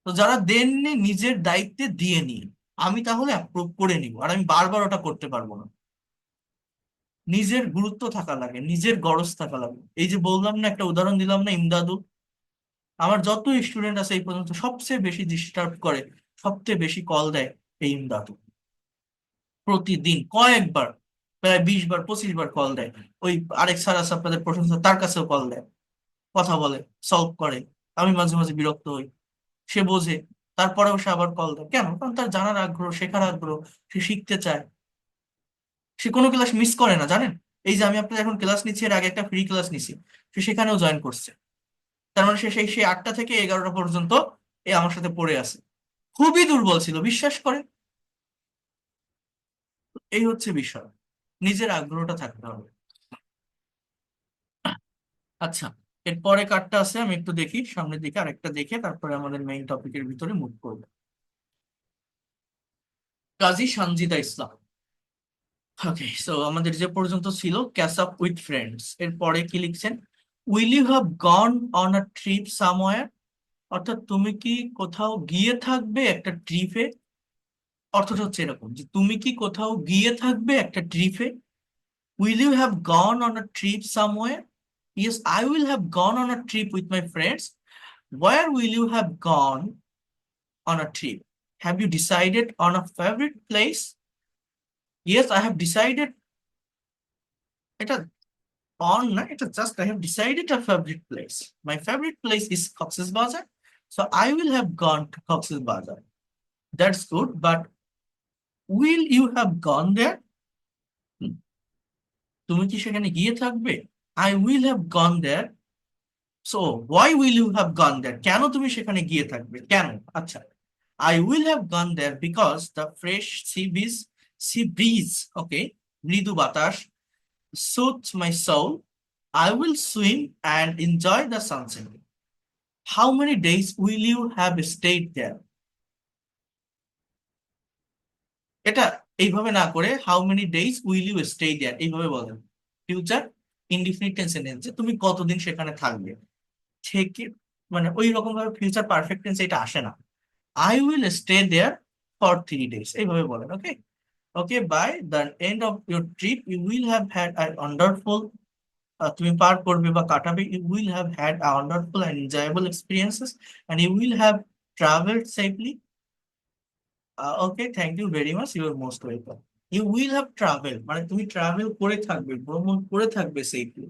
তো যারা দেননি নিজের দায়িত্বে দিয়ে নিন, আমি তাহলে অ্যাপ্রুভ করে নিব, আর আমি বারবার ওটা করতে পারবো না। নিজের গুরুত্ব থাকা লাগে, নিজের গরজ থাকা লাগে। এই যে বললাম না, একটা উদাহরণ দিলাম না, ইমদাদু, আমার যত স্টুডেন্ট আছে এই পর্যন্ত সবচেয়ে বেশি ডিস্টার্ব করে, সবচেয়ে বেশি কল দেয় এই ইমদাদু। প্রতিদিন কয়েকবার, প্রায় 20 বার 25 বার কল দেয়। ওই আরেক স্যার আছে আপনাদের প্রশংসা, তার কাছেও কল দেয়, কথা বলে, সলভ করে। আমি মাঝে মাঝে বিরক্ত হই, সে বোঝে, তারপরেও সে আবার কল দেয়। কেন? কারণ তার জানার আগ্রহ, শেখার আগ্রহ, সে শিখতে চায়। সে কোনো ক্লাস মিস করে না, জানেন? এই যে আমি আপনাদের এখন ক্লাস নিচ্ছি, এর আগে একটা ফ্রি ক্লাস নিছি, সে সেখানেও জয়েন করছে। তার মানে সে সেই সেই 8টা থেকে 11টা পর্যন্ত এ আমার সাথে পড়ে আছে, খুবই দুর্বল ছিল, বিশ্বাস করেন। এই হচ্ছে বিষয়, নিজের আগ্রহটা থাকতে হবে। আচ্ছা, এরপরে কার্ডটা আছে, আমি একটু দেখি সামনের দিকে, আরেকটা দেখে তারপরে আমাদের মেইন টপিকের ভিতরে মুভ করবো। কাজী সানজিদা ইসলাম। ওকে, সো আমাদের যে পর্যন্ত ছিল ক্যাচ আপ উইথ ফ্রেন্ডস, এরপরে কি লিখছেন, will you have gone on a trip somewhere, অর্থাৎ তুমি কি কোথাও গিয়ে থাকবে একটা ট্রিপে। অর্থটা হচ্ছে এরকম যে তুমি কি কোথাও গিয়ে থাকবে একটা ট্রিপে। Will you have gone on a trip somewhere, yes I will have gone on a trip with my friends. Where will you have gone on a trip, have you decided on a favourite place, yes I have decided. এটা on না, এটা just I have decided a favorite place. My favorite place is Cox's Bazar. So I will have gone to Cox's Bazar. That's good, but will you have gone there? Hmm. তুমি কি সেখানে গিয়ে থাকবে? I will have gone there. So why will you have gone there? কেন তুমি সেখানে গিয়ে থাকবে? কেন? আচ্ছা, I will have gone there because the fresh sea breeze, okay, মৃদু বাতাস suits my soul. I will swim and enjoy the sunset. How many days will you have stayed there? এটা এইভাবে না করে how many days will you stay there এইভাবে বলেন। Future indefinite টেন্সে নেন যে তুমি কতদিন সেখানে থাকবে, থেকে মানে ওই রকম ভাবে ফিউচার পারফেক্ট টেন্সে এটা আসে না। I will stay there for 3 days এইভাবে বলেন। Okay, okay, by the end of your trip you will have had a wonderful, তুমি পার করবে বা কাটাবে, you will have had a wonderful and enjoyable experiences and you will have travelled safely. Okay, thank you very much, you are most welcome. You will have travel মানে তুমি travel করে থাকবে, ভ্রমণ করে থাকবে সেফলি।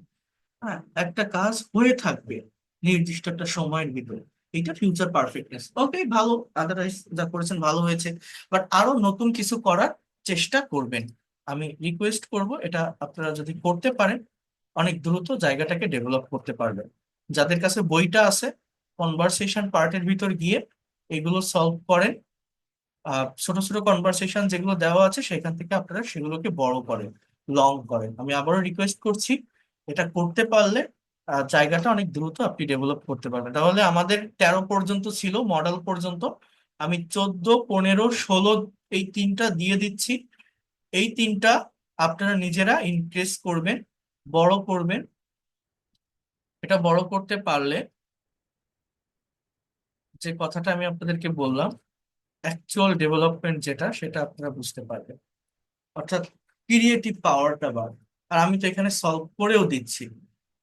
হ্যাঁ, একটা কাজ হয়ে থাকবে নির্দিষ্ট একটা সময়ের ভিতরে, এটা ফিউচার পারফেক্টনেস। ওকে, ভালো, আদারওয়াইজ যা করেছেন ভালো হয়েছে, বাট আরো নতুন কিছু করার চেষ্টা করবেন। আমি রিকোয়েস্ট করব এটা আপনারা যদি করতে পারেন অনেক দ্রুত জায়গাটাকে ডেভেলপ করতে পারবেন। যাদের কাছে বইটা আছে কনভারসেশন পার্টের ভিতর গিয়ে এগুলো সলভ করেন। ছোট ছোট কনভারসেশন যেগুলো দেওয়া আছে সেখান থেকে আপনারা সেগুলোকে বড় করেন, লং করেন। আমি আবারও রিকোয়েস্ট করছি, এটা করতে পারলে জায়গাটা অনেক দ্রুত আপনি ডেভেলপ করতে পারবেন। তাহলে আমাদের 13 পর্যন্ত ছিল, মডেল পর্যন্ত। আমি 14, 15, 16 এই তিনটা দিয়ে দিচ্ছি। এই তিনটা আপনারা নিজেরা ইনক্রিজ করবেন, বড় করবেন। এটা বড় করতে পারলে যে কথাটা আমি আপনাদেরকে বললাম, অ্যাকচুয়াল ডেভেলপমেন্ট যেটা সেটা আপনারা বুঝতে পারবেন, অর্থাৎ ক্রিয়েটিভ পাওয়ারটা বাড়বে। আর আমি তো এখানে সলভ করেও দিচ্ছি,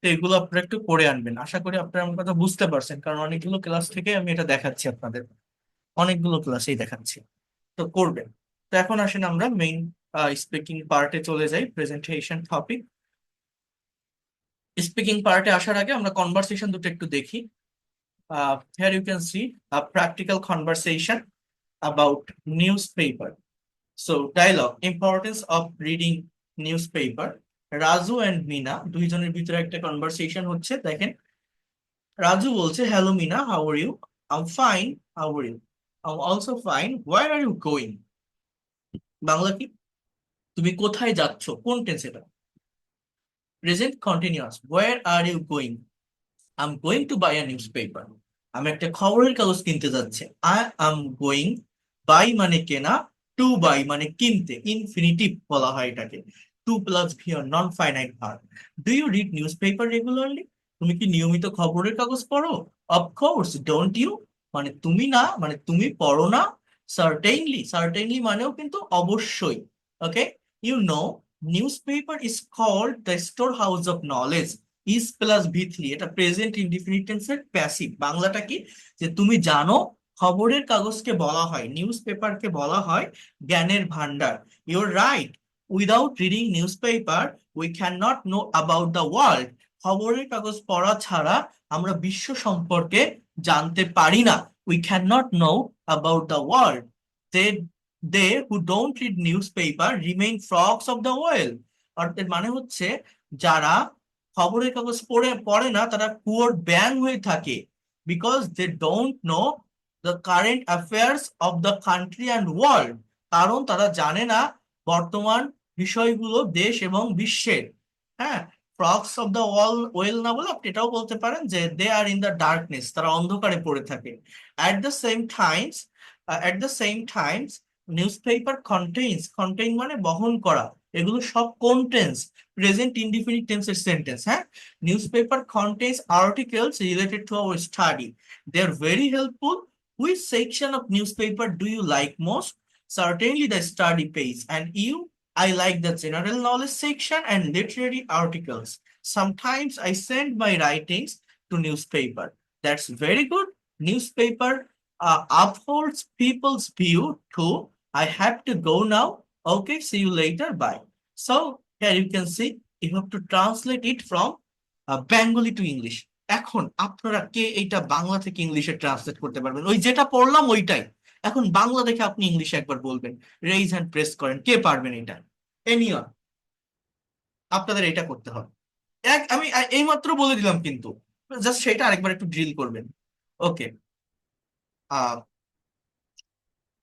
তো এগুলো আপনারা একটু করে আনবেন। আশা করি আপনারা আমার কথা বুঝতে পারছেন, কারণ অনেকগুলো ক্লাস থেকে আমি এটা দেখাচ্ছি আপনাদের, অনেকগুলো ক্লাসেই দেখাচ্ছি, তো করবেন। তো এখন আসেন আমরা মেইন স্পিকিং পার্টে চলে যাই, প্রেজেন্টেশন টপিক। স্পিকিং পার্টে আসার আগে আমরা কনভারসেশন দুটো একটু দেখি। Here you can see a practical conversation about newspaper. So dialogue, importance of reading newspaper. Raju and Mina দুইজনের ভিতরে একটা কনভারসেশন হচ্ছে, দেখেন। রাজু বলছে, hello Mina, how are you? I am fine, how are you? I am also fine, where are you going? Bangla কি, তুমি কোথায় যাচ্ছ, কোন টেন্স এটা? Present continuous, where are you going? I am going to buy a newspaper, আমি একটা খবরের কাগজ কিনতে যাচ্ছি। আই এম গোয়িং, বাই মানে কেনা, টু বাই মানে কিনতে, ইনফিনিটিভ বলা হয় এটাকে। টু প্লাস ভি আর non finite verb. Do you read newspaper regularly, তুমি কি নিয়মিত খবরের কাগজ পড়ো? অফকোর্স, ডোন্ট ইউ মানে তুমি না, মানে তুমি পড়ো না। সার্টেইনলি, সার্টেইনলি মানেও কিন্তু অবশ্যই। Okay, you know newspaper is called the store house of knowledge. Is plus V three, এটা প্রেজেন্ট ইনডিফিনিট টেন্সের প্যাসিভ। বাংলাটা কি, যে তুমি জানো খবরের কাগজকে বলা হয়, নিউজ পেপারকে বলা হয় জ্ঞানের ভান্ডার। You're right, without reading newspaper we can not know about the world. খবরের কাগজ পড়া ছাড়া আমরা বিশ্ব সম্পর্কে জানতে পারি না। We can not know about the world. They who don't read newspaper remain frogs of the well. অর্থের মানে হচ্ছে যারা খবরের কাগজ পড়ে না তারা কুয়োর ব্যাঙ হয়ে থাকে, because they don't know the current affairs of the country and world, কারণ তারা জানে না বর্তমান বিষয়গুলো দেশ এবং বিশ্বের। হ্যাঁ, ফ্রগস অফ দ্য ওয়েল না বলে আপনি এটাও বলতে পারেন যে দে আর ইন দ্য ডার্কনেস, তারা অন্ধকারে পড়ে থাকে। At the same Times news paper contain মানে বহন করা, এগুলো সব কোনটেন্স, প্রেজেন্ট ইনডিফিনিট টেন্সের সেন্টেন্স। হ্যাঁ, newspaper contains articles related to our study. They are very helpful. Which section of newspaper do you like most? Certainly the study page. And you? I like the general knowledge section and literary articles. Sometimes I send my writings to newspaper. That's very good. Newspaper upholds people's view too. I have to go now. Okay, see you later. Bye. So here you can see you have to translate it from Bengali to English. এখন আপনারা কে এটা বাংলা থেকে ইংলিশে translate করতে পারবেন? ওই যেটা পড়লাম ওইটাই এখন বাংলা দেখে আপনি ইংলিশে একবার বলবেন, রেইজ হ্যান্ড প্রেস করেন, কে পারবেন এটা? এনিওয়ান, আপনাদের এটা করতে হবে। আমি এইমাত্র বলে দিলাম, কিন্তু জাস্ট সেটা আরেকবার একটু ড্রিল করবেন। ওকে,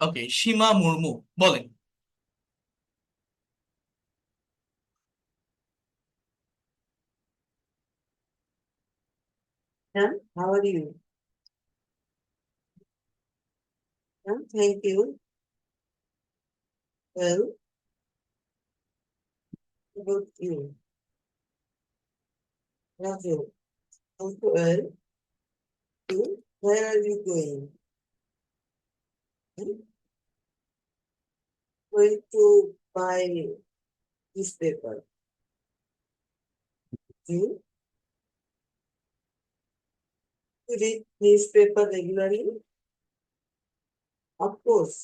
ওকে, সীমা মুর্মু বলেন। Ma'am, how are you? Ma'am, thank you. Well, about you. Love you. Also, well, you, where are you going? Hmm? Going to buy newspaper. You? You read newspaper regularly? Of course.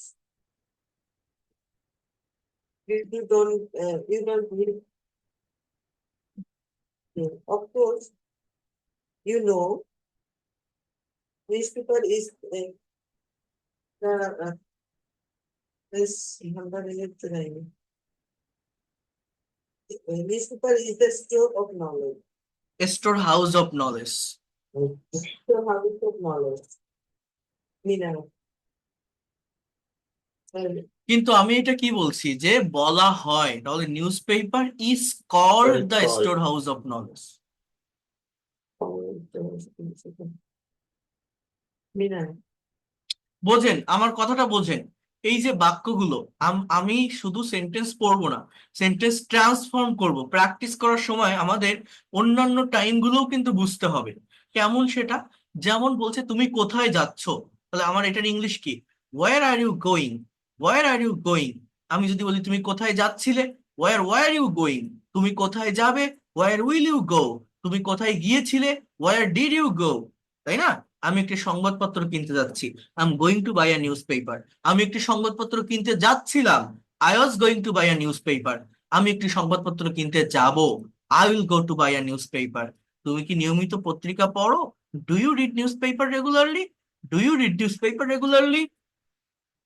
You don't read. Of course, you know, newspaper is this number is newspaper is the store of knowledge. Store house of knowledge. Store house of knowledge. Meaning, কিন্তু আমি এটা কি বলছি, যে বলা হয়, তাহলে newspaper is called Called. The store house of knowledge. meaning, বোঝেন আমার কথাটা, বোঝেন? এই যে বাক্যগুলো আমি শুধু সেন্টেন্স পড়বো না, সেন্টেন্স ট্রান্সফর্ম করব। প্র্যাকটিস করার সময় আমাদের অন্যান্য টাইমগুলোও কিন্তু বুঝতে হবে। কেমন সেটা? যেমন বলছে তুমি কোথায় যাচ্ছ, তাহলে আমার এটার ইংলিশ কি? Where are you going? Where are you going? আমি যদি বলি তুমি কোথায় যাচ্ছিলে, ওয়ার ইউ গোয়িং? তুমি কোথায় যাবে? Where will you go? তুমি কোথায় গিয়েছিলে? Where did you go? তাই না? আমি একটি সংবাদপত্র কিনতে যাচ্ছি, I am going to buy a newspaper. আমি একটি সংবাদপত্র কিনতে যাচ্ছিলাম, I was going to buy a newspaper. আমি একটি সংবাদপত্র কিনতে যাব, I will go to buy a newspaper. তুমি কি নিয়মিত পত্রিকা পড়ো? Do you read newspaper regularly? Do you read newspaper regularly?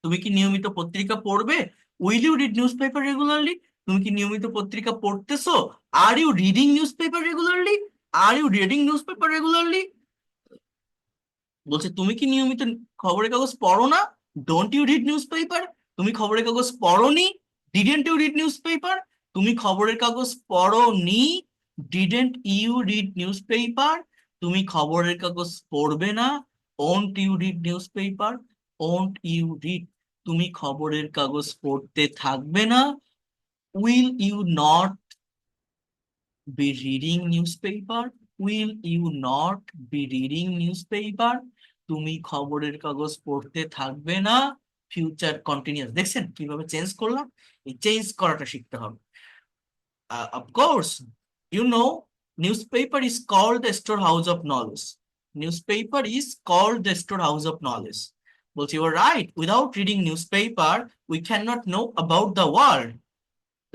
তুমি কি নিয়মিত পত্রিকা পড়বে? Will you read newspaper regularly? তুমি কি নিয়মিত পত্রিকা পড়তেছো? Are you reading newspaper regularly? Are you reading newspaper regularly? বলছে তুমি কি নিয়মিত খবরের কাগজ পড়ো না? Don't you read newspaper? তুমি খবরের কাগজ পড়োনি? Didn't you read newspaper? তুমি খবরের কাগজ পড়োনি? Didn't you read newspaper? তুমি খবরের কাগজ পড়বে না? Won't you read newspaper? Won't you read? তুমি খবরের কাগজ পড়তে থাকবে না? Will you not be reading newspaper? Will you not be reading newspaper? তুমি খবরের কাগজ পড়তে থাকবে না? Future continuous. দেখছেন কিভাবে চেঞ্জ করলাম? এই চেঞ্জ করাটা শিখতে হবে। Of course, you know, newspaper is called the storehouse of knowledge. Newspaper is called the storehouse of knowledge. বলছি you are right. Without reading newspaper, we cannot know about the world.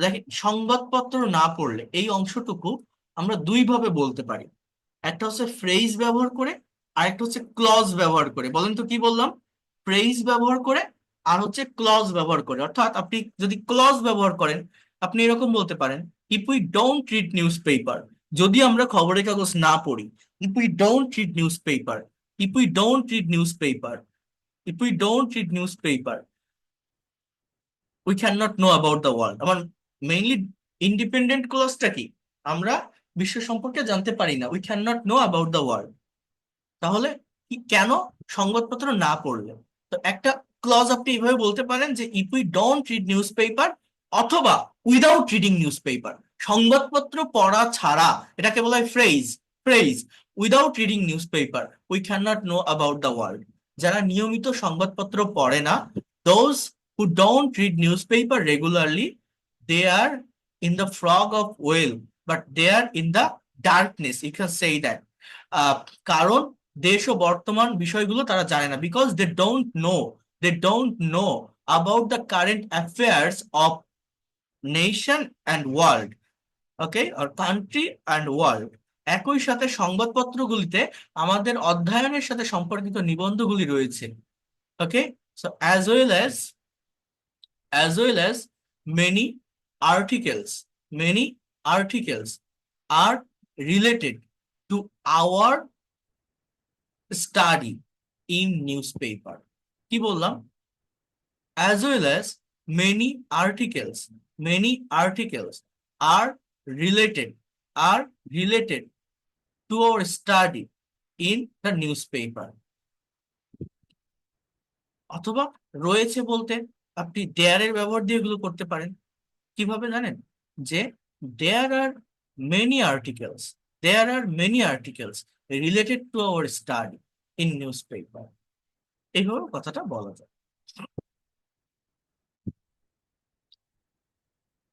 দেখেন, সংবাদপত্র না পড়লে এই অংশটুকু আমরা দুই ভাবে বলতে পারি। একটা হচ্ছে ফ্রেজ ব্যবহার করে, আর একটা হচ্ছে ক্লজ ব্যবহার করে। বলেন তো কি বললাম? ফ্রেজ ব্যবহার করে আর হচ্ছে ক্লজ ব্যবহার করে। অর্থাৎ আপনি যদি ক্লজ ব্যবহার করেন, আপনি এরকম বলতে পারেন, if we don't read news paper, যদি আমরা খবরের কাগজ না পড়ি। If we don't read news paper, if we don't read news paper, if we don't read newspaper, we cannot know about the world. আমার মেইনলি ইন্ডিপেন্ডেন্ট ক্লজটা কি, আমরা বিশ্ব সম্পর্কে জানতে পারি না, we can not know about the world. তাহলে কি কেন সংবাদপত্র না পড়লে? তো একটা ক্লজ আপনি এইভাবে বলতে পারেন যে if we don't read news paper, অথবা উইদাউট রিডিং নিউজ পেপার, সংবাদপত্র পড়া ছাড়া, এটাকে বলা হয় phrase. Phrase without reading newspaper we can not know about the world. যারা নিয়মিত সংবাদপত্র পড়ে না, those who don't read newspaper regularly, they are in the fog of whale, but they are in the darkness, you can say that. কারণ দেশ ও বর্তমান বিষয়গুলো তারা জানে না, because they don't know about the current affairs of nation and world, okay, or country and world. একই সাথে সংবাদপত্রগুলিতে আমাদের অধ্যয়নের সাথে সম্পর্কিত নিবন্ধগুলি রয়েছে, okay, so as well as many articles are related to our study in newspaper. কি বললাম? As well as many articles are related to our study in the newspaper. অথবা রয়েছে বলতে আপনি দেয়ার এর ব্যবহার দিয়ে এগুলো করতে পারেন। কিভাবে জানেন? যে there are many articles related to our study in newspaper, এইভাবে কথাটা বলা যায়।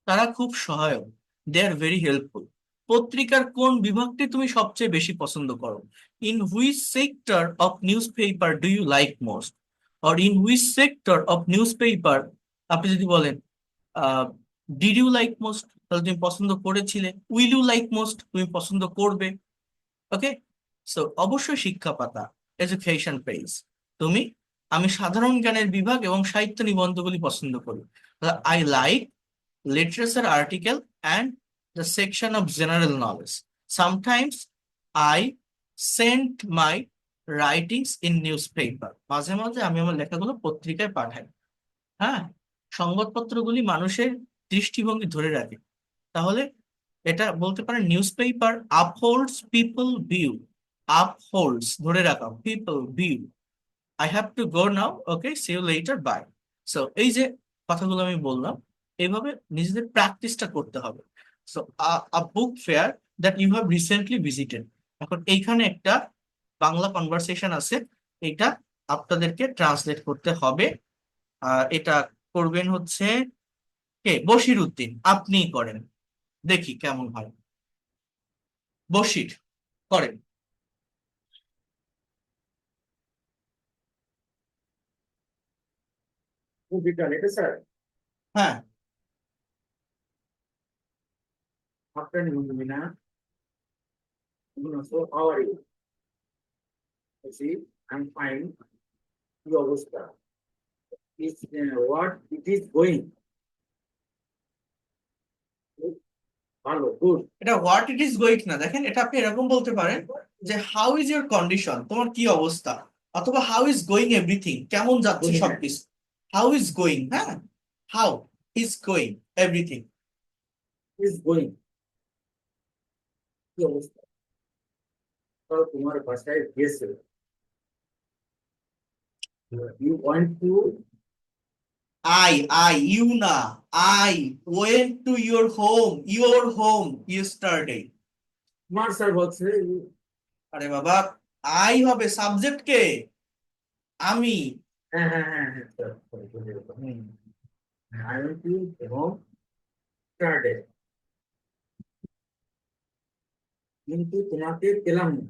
তারা খুব সহায়ক, দে আর ভেরি হেল্পফুল। পত্রিকার কোন বিভাগটি তুমি সবচেয়ে বেশি পছন্দ করো? In which sector of newspaper do you like most, or in which sector of newspaper, আপনি যদি বলেন ডিড ইউ লাইক মোস্ট, তাহলে তুমি পছন্দ করেছিলে। উইল ইউ লাইক মোস্ট, তুমি পছন্দ করবে। ওকে, সো অবশ্যই শিক্ষা পাতা, এডুকেশন পেজ। আমি সাধারণ জ্ঞানের বিভাগ এবং সাহিত্য নিবন্ধগুলি পছন্দ করি। I like literature article and the section of general knowledge. Sometimes I send my writings in newspaper. মাঝে মাঝে আমি আমার লেখাগুলো পত্রিকায় পাঠাই। হ্যাঁ, সংবাদপত্রগুলি মানুষের দৃষ্টিভঙ্গি ধরে রাখে। তাহলে এটা বলতে পারেন newspaper upholds people view, upholds ধরে রাখা, people view. I have to go now, okay, see you later, bye. So এই যে কথাগুলো আমি বললাম, এইভাবে নিজেদের প্র্যাকটিসটা করতে হবে। So a book fair that you have recently visited, এখন এইখানে একটা বাংলা কনভারসেশন আছে, এটা আপনাদেরকে ট্রান্সলেট করতে হবে। এটা করবেন হচ্ছে কে? বশির উদ্দিন, আপনিই করেন, দেখি কেমন হয়। বশির করেন। স্যার, হ্যাঁ, afternoon, Mina. So how are you? I see, I'm fine. কি অবস্থা? Is what it is going? ভালো, গুড। এটা হোয়াট ইট ইজ গোয়িং না, দেখেন এটা আপনি এরকম বলতে পারেন যে হাউ ইজ ইউর কন্ডিশন, তোমার কি অবস্থা, অথবা হাউ ইজ গোয়িং এভরিথিং, কেমন যাচ্ছে সবকিছু। হাউ ইজ গোয়িং, হ্যাঁ, how is going everything. Is going. কি অবস্থা? তাও তোমার বাসায় গেছে। You want to you না, I went to your home yesterday. তোমার স্যার বলছে আরে বাবা, আই হবে সাবজেক্ট কে? আমি। হ্যাঁ হ্যাঁ হ্যাঁ হ্যাঁ sir, I went to home Saturday. কিন্তু তোমাকে পেলাম না।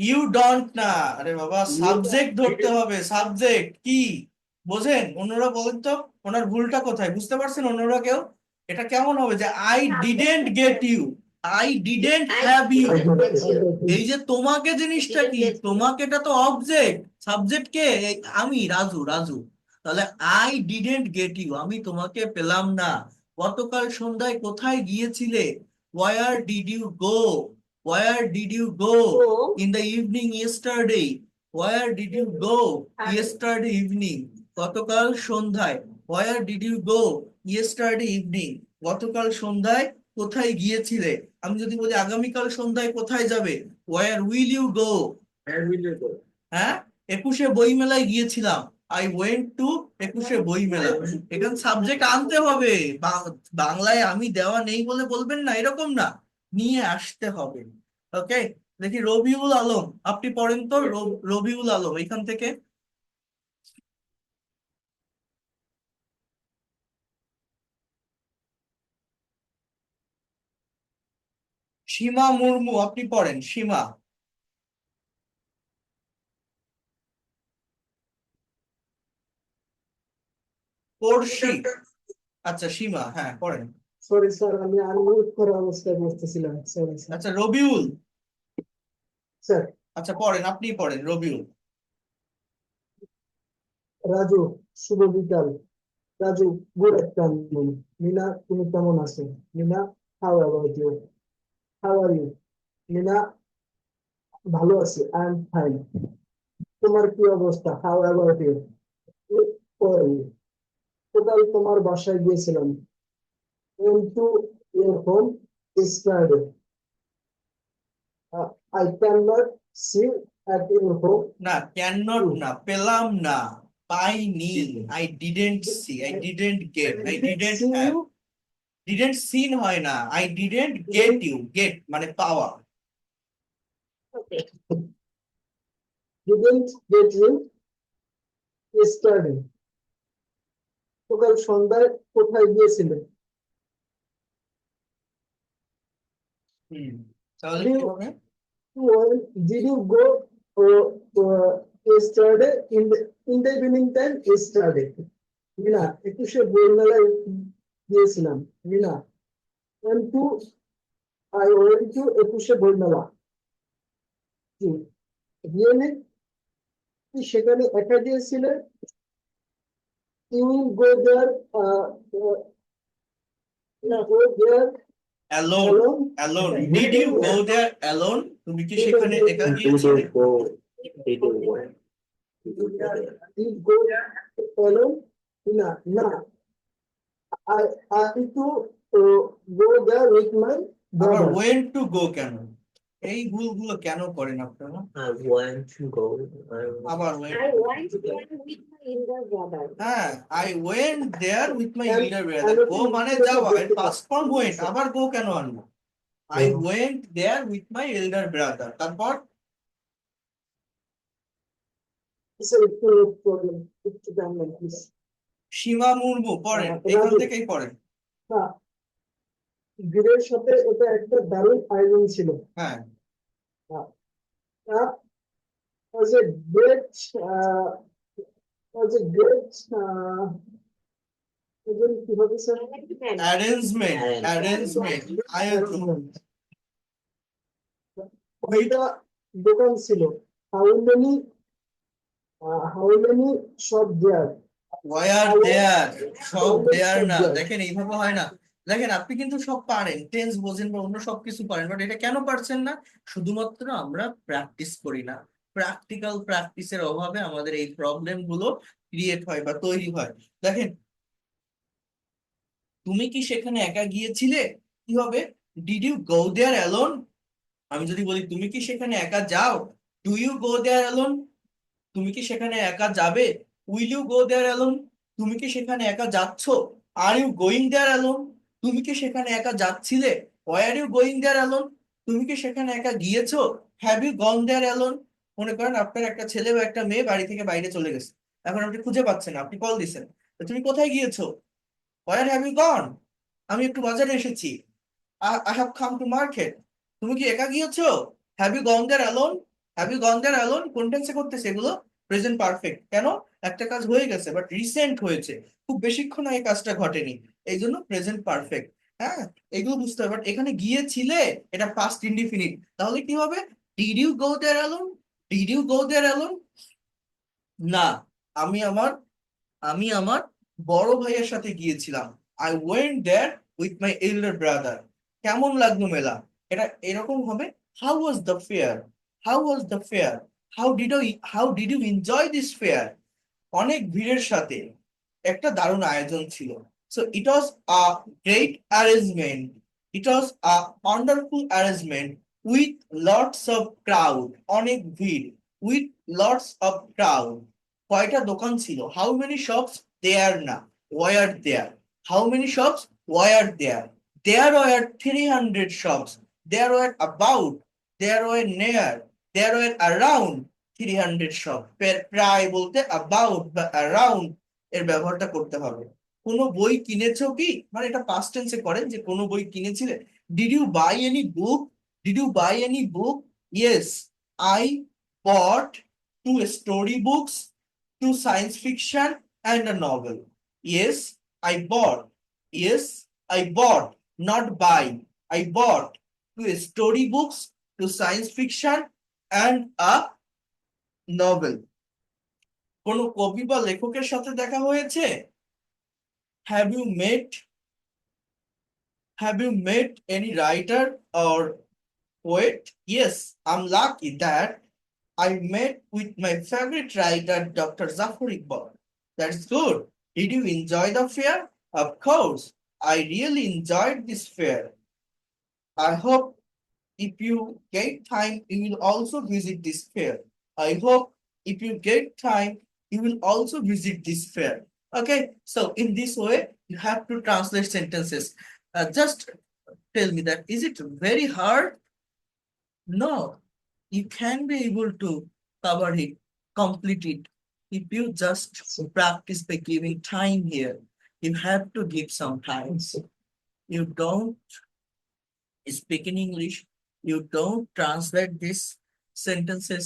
ইউ ডোন্ট না, আরে বাবা সাবজেক্ট ধরতে হবে। সাবজেক্ট কি বোঝেন? অন্যরা বলেন তো ওনার ভুলটা কোথায়, বুঝতে পারছেন অন্যরা কেউ? এটা কেমন হবে যে I didn't get you, I didn't have you. এই যে তোমাকে জিনিসটা কি, তোমাকেটা তো অবজেক্ট, সাবজেক্ট কে? আমি, রাজু। তাহলে আই ডিডেন্ট গেট ইউ, আমি তোমাকে পেলাম না। গতকাল সন্ধ্যায় কোথায় গিয়েছিলে? Where did you go? Where did you go go in the evening yesterday? Where did you go Hi. yesterday evening? গতকাল সন্ধ্যায়। Where did you go yesterday evening? গতকাল সন্ধ্যায় কোথায় গিয়েছিলে? আমি যদি বলি আগামীকাল সন্ধ্যায় কোথায় যাবে? Where will you go? Where will you go? হ্যাঁ, 21শে বইমেলায় গিয়েছিলাম। I went to 21শে বইমেলা। এখানে সাবজেক্ট আনতে হবে। বাংলায় আমি দেওয়া নেই বলে বলবেন না, এরকম না, নিয়ে আসতে হবে। ওকে, দেখি রবিউল আলম, আপনি পড়েন তো। রবিউল আলম এখান থেকে। সীমা মুর্মু, আপনি পড়েন। সীমা। পড়শি। আচ্ছা সীমা, হ্যাঁ পড়েন। সরি স্যার, আমি আনমিউট করা অবস্থায় বসতেছিলাম, সরি স্যার। আচ্ছা রবিউল, স্যার, আচ্ছা পড়েন, আপনি পড়েন রবিউল। রাজু, শুভ বিকাল। Raju, good afternoon. মিনা, তুমি কেমন আছো? Mina, how about you? How are you? Mina, ভালো আছি, আই এম ফাইন। তোমার কি অবস্থা? How about you? কোথায় তোমার বাসায় গিয়েছিলাম? into your home yesterday. I cannot see at your home. না, ক্যান নট না, পেলাম না, পাইনি। I didn't see, I didn't get, I didn't See have. you, didn't seen হয় না, I didn't get you. Get মানে পাওয়া। ওকে, didn't get you yesterday. সকাল সন্ধ্যায় কোথায় গিয়েছিলে? তাহলে Did কি you, হবে? did you go yesterday in the evening time yesterday? Mina, 21শে বইমেলায় গিয়েছিলাম। Mina, went to I went to 21শে বইমেলা। রিয়েলি, কি সেখানে একা গিয়েছিলে? You will go there, go there alone, alone. Alone. Did you go there alone? তুমি কি সেখানে একা গিয়েছিলে? You go alone? না, না। I to go there with my আবার brother. ওয়েন্ট টু গো কেন? এই ভুলগুলো কেন করেন আপনারা? I want to go. আবার I went. want to go with my younger brother. হ্যাঁ, I went there with my And- leader brother. and গো if মানে you যাওয়া, go to- past form went, আবার গো কেন আনবো? I went there with my elder brother. তারপর It's a problem. It's done like this. সীমা মুর্মু পড়েন, এখান থেকেই পড়েন। না, বীরের সাথে এটা একটা দারুণ আয়োজন ছিল। হ্যাঁ, was a great was a great কিভাবে স্যার? অ্যারেঞ্জমেন্ট, অ্যারেঞ্জমেন্ট, আয়োজন। ওইটা দোকান ছিল। how many shop there? Were there, সব দেয়ার না। দেখেন এইভাবে হয় না। দেখেন আপনি কিন্তু সব পারেন, টেন্স বোঝেন বা অন্য সবকিছু পারেন, বাট এটা কেন পারছেন না? শুধুমাত্র আমরা প্র্যাকটিস করি না। প্র্যাকটিক্যাল প্র্যাকটিসের অভাবে আমাদের এই প্রবলেম গুলো ক্রিয়েট হয় বা তৈরি হয়। দেখেন, তুমি কি সেখানে একা গিয়েছিলে? কি হবে? Did you go there alone? আমি যদি বলি তুমি কি সেখানে একা যাও, do you go there alone? তুমি কি সেখানে একা যাবে? Will you go there alone? তুমি কি সেখানে একা যাচ্ছ? Are you going there alone? তুমি কি সেখানে একা যাচ্ছিলে? Were you going there alone? তুমি কি সেখানে একা গিয়েছো? Have you gone there alone? মনে করেন আপনার একটা ছেলে বা একটা মেয়ে বাড়ি থেকে বাইরে চলে গেছে, এখন আপনি খুঁজে পাচ্ছেন না, আপনি কল দিছেন, তো তুমি কোথায় গিয়েছো? Where have you gone? আমি একটু বাজারে এসেছি। I have come to market. তুমি কি একা গিয়েছো? Have you gone there alone? Have you gone there alone কোন টেন্সে করতেছে এগুলো? Present perfect. কেন? একটা কাজ হয়ে গেছে বাট রিসেন্ট হয়েছে, খুব বেশিক্ষণ আগে কাজটা ঘটেনি, এই জন্য প্রেজেন্ট পারফেক্ট। হ্যাঁ, এগুলো বুঝতে হবে। বাট এখানে গিয়েছিলে, এটা পাস্ট ইনডিফিনিট, তাহলে কি হবে? Did you go there alone? Did you go there alone? না, আমি আমার আমি আমার বড় ভাইয়ের সাথে গিয়েছিলাম। I went there with my elder brother. কেমন লাগলো মেলা? এটা এরকম হবে, How was the fair? How was the fair? How did you enjoy this fair? অনেক ভিড়ের সাথে একটা দারুণ আয়োজন ছিল। So it was a great arrangement. It was a wonderful arrangement with lots of crowd. অনেক ভিড় with lots of crowd. কয়টা দোকান ছিল? How many shops? There না, were there. How many shops? Were there. There were 300 shops. There were about. There were near. There were around 300 shop। প্রায় বলতে about বা around এর ব্যবহারটা করতে হবে। কোনো বই কিনেছো কি, মানে এটা past tense এ করেন যে কোনো বই কিনেছিলে। Did you buy any book? Did you buy any book? Yes, I bought 2 story books, 2 science fiction and a novel. Yes, I bought. Yes, I bought, not buy. I bought 2 story books, 2 science fiction and a novel. কোন কবি বা লেখকের সাথে দেখা হয়েছে? Have you met any writer or poet? Yes, I'm lucky that I met with my favorite writer, Dr. Zafar Iqbal. That's good. Did you enjoy the fair? Of course, I really enjoyed this fair. I hope if you get time, you will also visit this fair. I hope if you get time, you will also visit this fair. Okay, so in this way, you have to translate sentences. Just tell me that, is it very hard? No, you can be able to cover it, complete it, if you just practice by giving time here. You have to give some time. You don't speak in English, you don't translate these sentences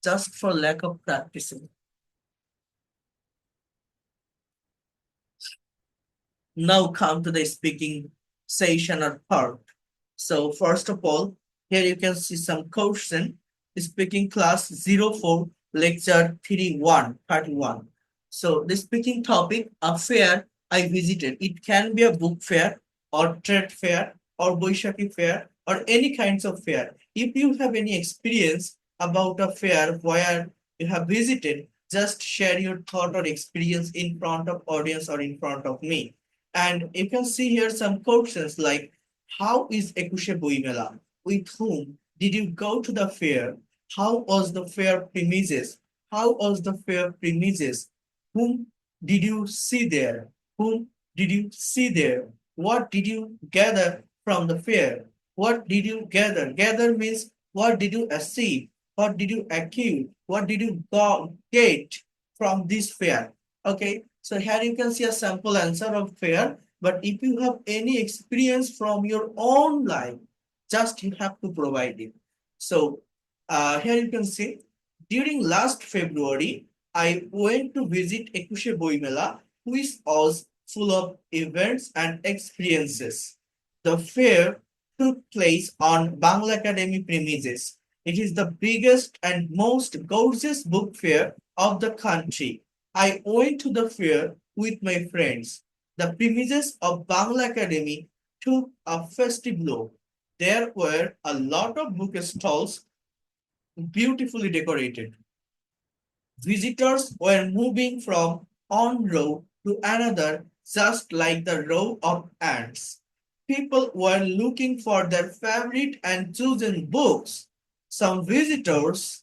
just for lack of practicing. Now come to the speaking session or part. So first of all, here you can see some question. Speaking class 04, lecture 31. So the speaking topic, a fair I visited. It can be a book fair or trade fair or Boishaki fair or any kinds of fair. If you have any experience about a fair where you have visited, just share your thought or experience in front of audience or in front of me. And you can see here some questions like, how is Ekushe Boimela? With whom did you go to the fair? How was the fair premises? How was the fair premises? Whom did you see there? Whom did you see there? What did you gather from the fair? What did you gather? Gather means what did you achieve? What did you accrue? What did you get from this fair? Okay, so here you can see a sample answer of fair, but if you have any experience from your own life, just you have to provide it. So here you can see, during last February, I went to visit Ekushe Boimela, which was full of events and experiences. The fair took place on Bangla Academy premises. It is the biggest and most gorgeous book fair of the country. I went to the fair with my friends. The premises of Bangla Academy took a festive look. There were a lot of book stalls beautifully decorated. Visitors were moving from one row to another, just like the row of ants. People were looking for their favorite and chosen books. Some visitors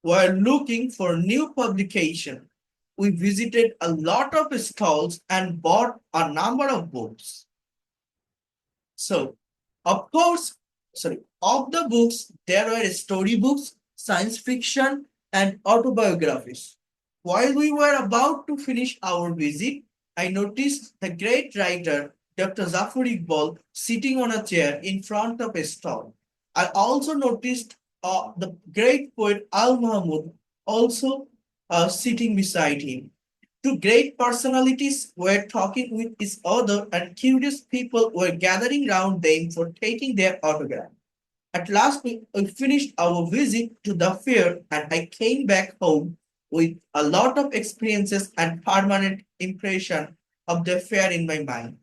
were looking for new publication. We visited a lot of stalls and bought a number of books. So, of the books, there were storybooks, science fiction, and autobiographies. While we were about to finish our visit, I noticed the great writer, Dr. Zafar Iqbal, sitting on a chair in front of a stall. I also noticed the great poet Al Mahmud also sitting beside him. Two great personalities were talking with each other, and curious people were gathering round them for taking their autograph. At last, we finished our visit to the fair, and I came back home with a lot of experiences and permanent impression of the fair in my mind.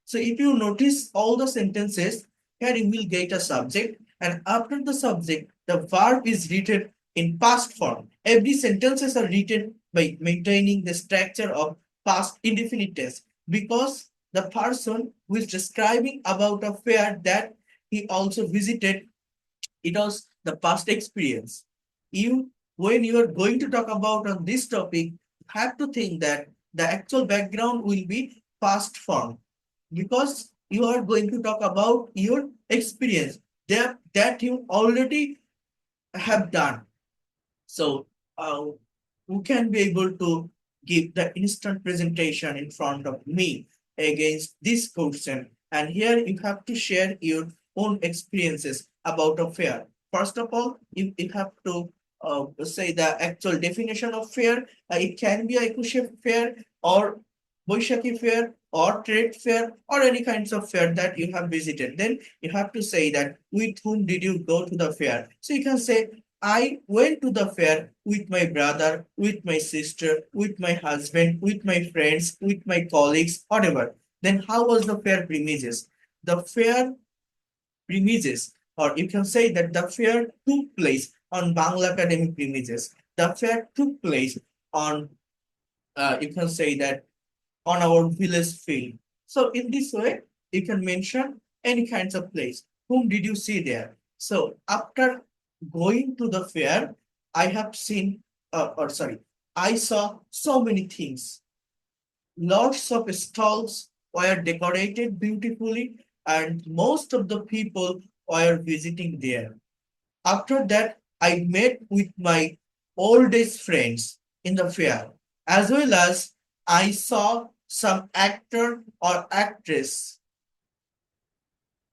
So if you notice all the sentences, here you will get a subject, and after the subject, the verb is written in past form. Every sentences are written by maintaining the structure of past indefinite tense because the person who is describing about a fair that he also visited, it was the past experience. You, when you are going to talk about on this topic, have to think that the actual background will be past form because you are going to talk about your experience that you already have done. So, who can be able to give the instant presentation in front of me against this question? And here you have to share your own experiences about a fair. First of all, you have to say the actual definition of fair. It can be a Ekushe fair or Boishaki fair or trade fair or any kinds of fair that you have visited. Then you have to say that with whom did you go to the fair? So you can say I went to the fair with my brother, with my sister, with my husband, with my friends, with my colleagues, whatever. Then how was the fair premises? The fair premises, or you can say that the fair took place on Bangla Academy premises. The fair took place on, you can say that on our village field. So in this way, you can mention any kinds of place. Whom did you see there? So after going to the fair, I have seen, or sorry, I saw so many things. Lots of stalls were decorated beautifully, and most of the people were visiting there. After that, I met with my oldest friends in the fair, as well as I saw some actor or actress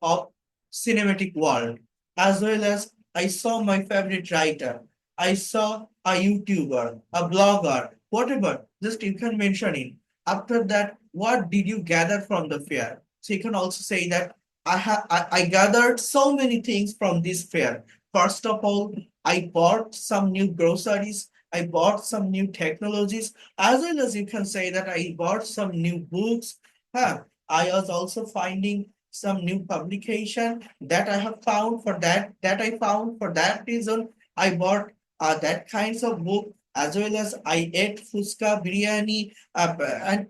of cinematic world, as well as I saw my favorite writer. I saw a YouTuber, a blogger, whatever. Just you can mention it. After that, what did you gather from the fair? So you can also say that I gathered so many things from this fair. First of all, I bought some new groceries. I bought some new technologies, as well as you can say that I bought some new books. Huh. I was also finding some new publication that I have found for that I found for that reason I bought that kinds of book, as well as I ate fuska biryani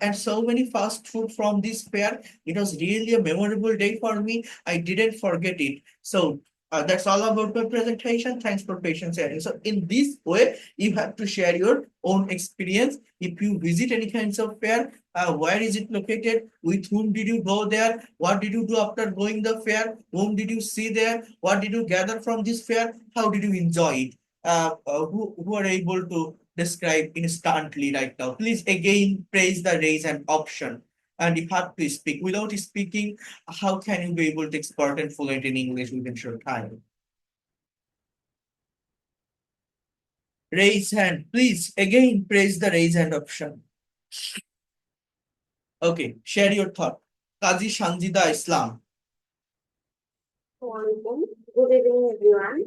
and so many fast food from this fair. It was really a memorable day for me. I didn't forget it. So that's all about my presentation. Thanks for patience sharing. So in this way, you have to share your own experience. If you visit any kinds of fair, where is it located? With whom did you go there? What did you do after going the fair? Whom did you see there? What did you gather from this fair? How did you enjoy it? Who are able to describe instantly right now? Please again praise the raise hand option. And you have to speak. Without speaking, how can you be able to expert and fluent in English within short time? Raise hand. Please again praise the raise hand option. Okay, share your thought. Kazi Shanjida Islam. Assalamualaikum. Good evening, everyone.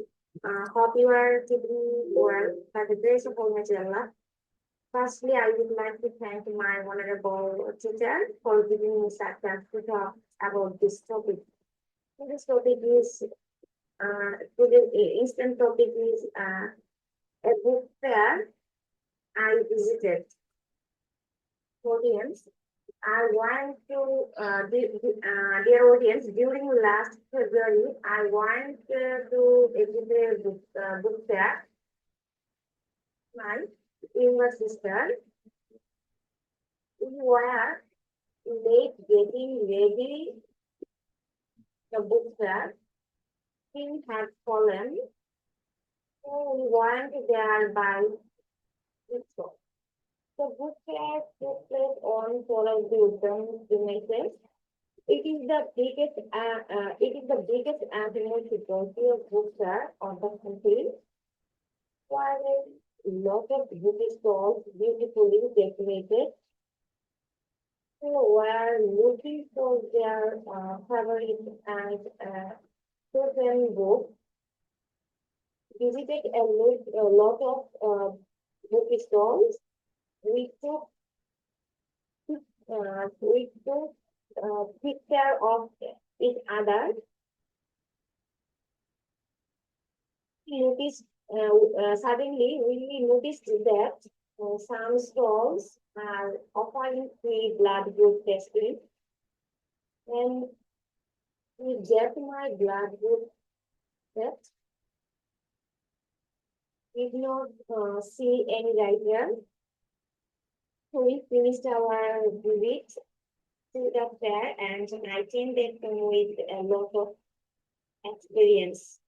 Hope you are keeping well by the grace of Almighty Allah. Firstly, I would like to thank my honorable teacher for giving me such a to talk about this topic. This topic is today's instant topic is a book fair I visited. Audience, I want to, dear audience, during last February, I went to visit a book fair. My younger sister, we were late getting ready the book fair. Things had fallen, so we went there by itself. The book fair took place on Solar Building premises. It is the biggest and most important book fair of the country, where a lot of book stalls beautifully decorated who were looking for their favorite and chosen book. Visited a lot of book stalls. We took picture of each other. noticed, suddenly we noticed that some stalls are offering free blood group testing. And we get my blood group test. We did not see any writer. So we finished our visit to the fair and I came back with a lot of experience.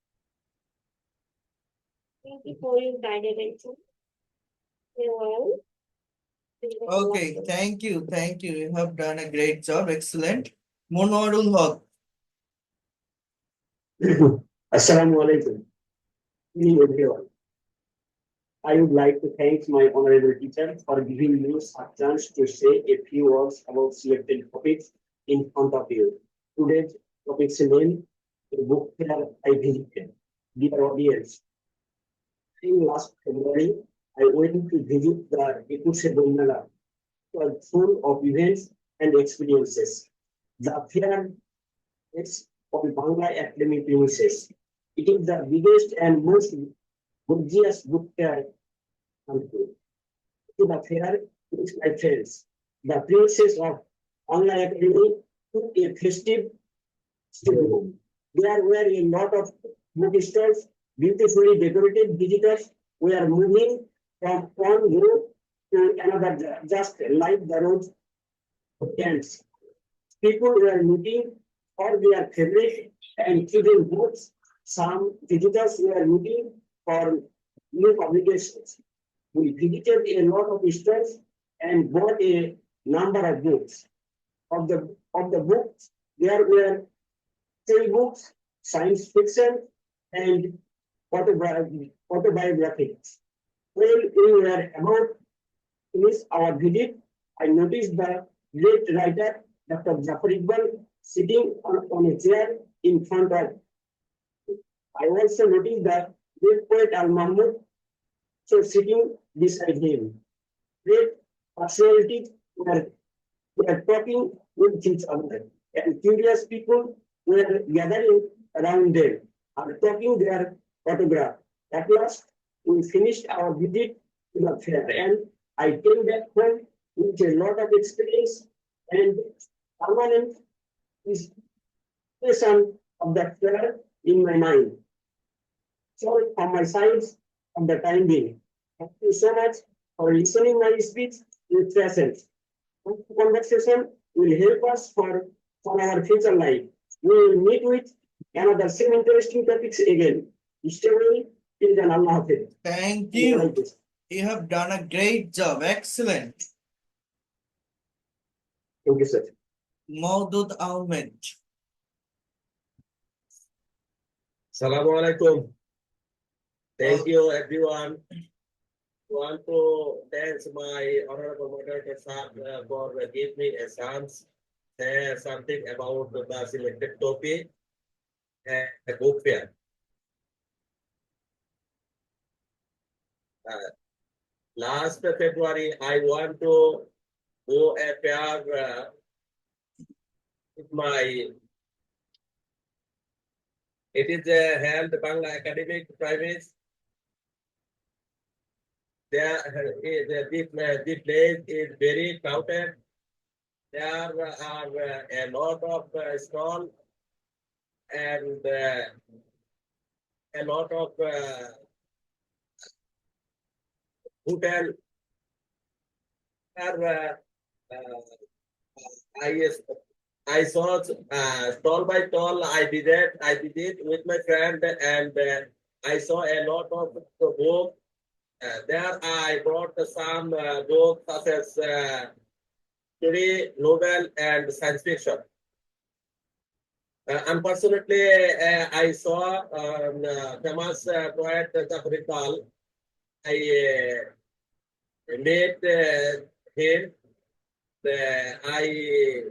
Thank you for your kind attention. Farewell. Okay, thank you, thank you. You have done a great job, excellent. Monwarul Haq. Assalamu alaikum. Good evening, everyone. I would like to thank my honorable teacher for giving me a chance to say a few words about selected topics in front of you. Today's topic's name is book fair I visited. Dear audience, in last February, I went to visit the Ekuse Mela. It was full of events and experiences. The fair is on Bangla Academy premises. It is the biggest and most gorgeous book fair country. To the fair with my friends. The princess of Bangla Academy took a festive studio. There were a lot of bookstores, beautifully decorated visitors. We are moving from one group to another, just like the road ends. People were looking for their favorite and children books. Some visitors were looking for new publications. We visited a lot of stores and bought a number of books. Of the books, there were three books, science fiction and autobiographies. When we were about to finish our visit, I noticed the great writer Dr. Jafar Iqbal sitting on a chair in front of. I also noticed the great poet Al Mahmud sitting beside him. Great personalities were talking with each other, and curious people were gathering around them and taking their photograph. At last, we finished our visit to the fair, and I came back home with a lot of experience and permanent impression of that fair in my mind. So, from my side, of the time being, thank you so much for listening my speech with presence. Conversation will help us for our future life. We will meet with another same interesting topics again. Stay well till then. Allah Hafiz. Thank you. You have done a great job, excellent. Thank you, sir. Maudud Ahmed. Assalamu alaikum. Thank you, everyone. Want to thank my honorable moderator sir, for giving me a chance to say something about the selected topic and the book fair. Last February, I want to go a fair with my. It is held Bangla Academic Private. The place is very crowded. There are a lot of stalls and a lot of hotel. I saw stall by stall. I did it with my friend, and I saw a lot of books. There I brought some books such as story, novel, and science fiction. Unfortunately, I saw famous poet Jafar Iqbal. I met him. I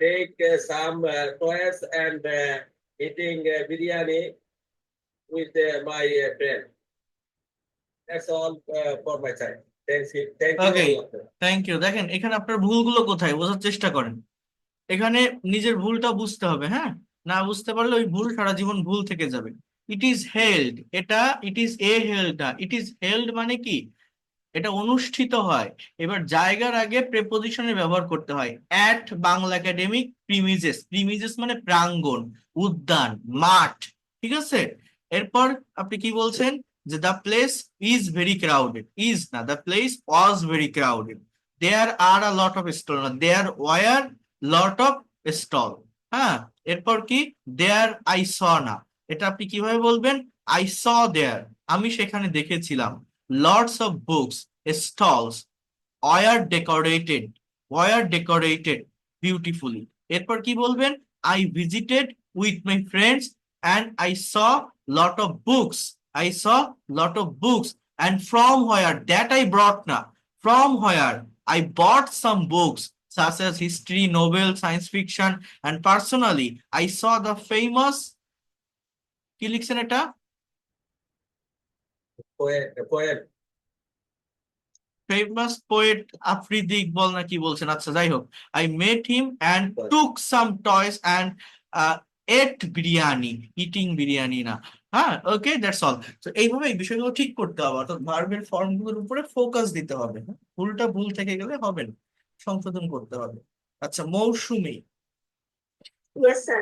take some toys and eating biryani with my friend. That's all for my side. Thank you. Okay. all of you. Thank you. দেখেন এখানে আপনার ভুলগুলো কোথায় বোঝার চেষ্টা করেন। এখানে নিজের ভুলটা বুঝতে হবে, হ্যাঁ, না বুঝতে পারলে ওই ভুল সারা জীবন ভুল থেকে যাবে। ইট ইজ হেল্ড, এটা ইট ইজ এ হেল্ড না, ইট ইজ হেল্ড মানে কি এটা অনুষ্ঠিত হয়। এবার জায়গার আগে প্রেপোজিশনের ব্যবহার করতে হয়। অ্যাট বাংলা একাডেমিক প্রিমিজেস, প্রিমিজেস মানে প্রাঙ্গণ, উদ্যান, মাঠ, ঠিক আছে। এরপর আপনি কি বলছেন যে the place is very crowded, is না, the place was very crowded. There are a lot of stall না, there were lot of stall. হ্যাঁ, এরপর কি দেয়ার আই স না, এটা আপনি কিভাবে বলবেন, আই স দেয়ার, আমি সেখানে দেখেছিলাম। Lots of books, stalls were decorated beautifully. এরপর কি বলবেন, I visited with my friends and I saw lot of books. I saw lot of books. And from where, that I brought না, from where I bought some books such as history, novel, science fiction, and personally I saw the famous, কি লিখছেন এটা, Poet. Famous poet Afridi Iqbal না কি বলছেন, আচ্ছা যাই হোক। I met him and took some toys and ate biryani, eating biryani না। হ্যাঁ, ওকে, দ্যাটস অল। তো এইভাবে এই বিষয়গুলো ঠিক করতে হবে, অর্থাৎ ভার্বের ফর্মগুলোর উপরে ফোকাস দিতে হবে। হ্যাঁ? ভুলটা ভুল থেকে গেলে হবে না, সংশোধন করতে হবে। আচ্ছা, মৌসুমী Yes, sir.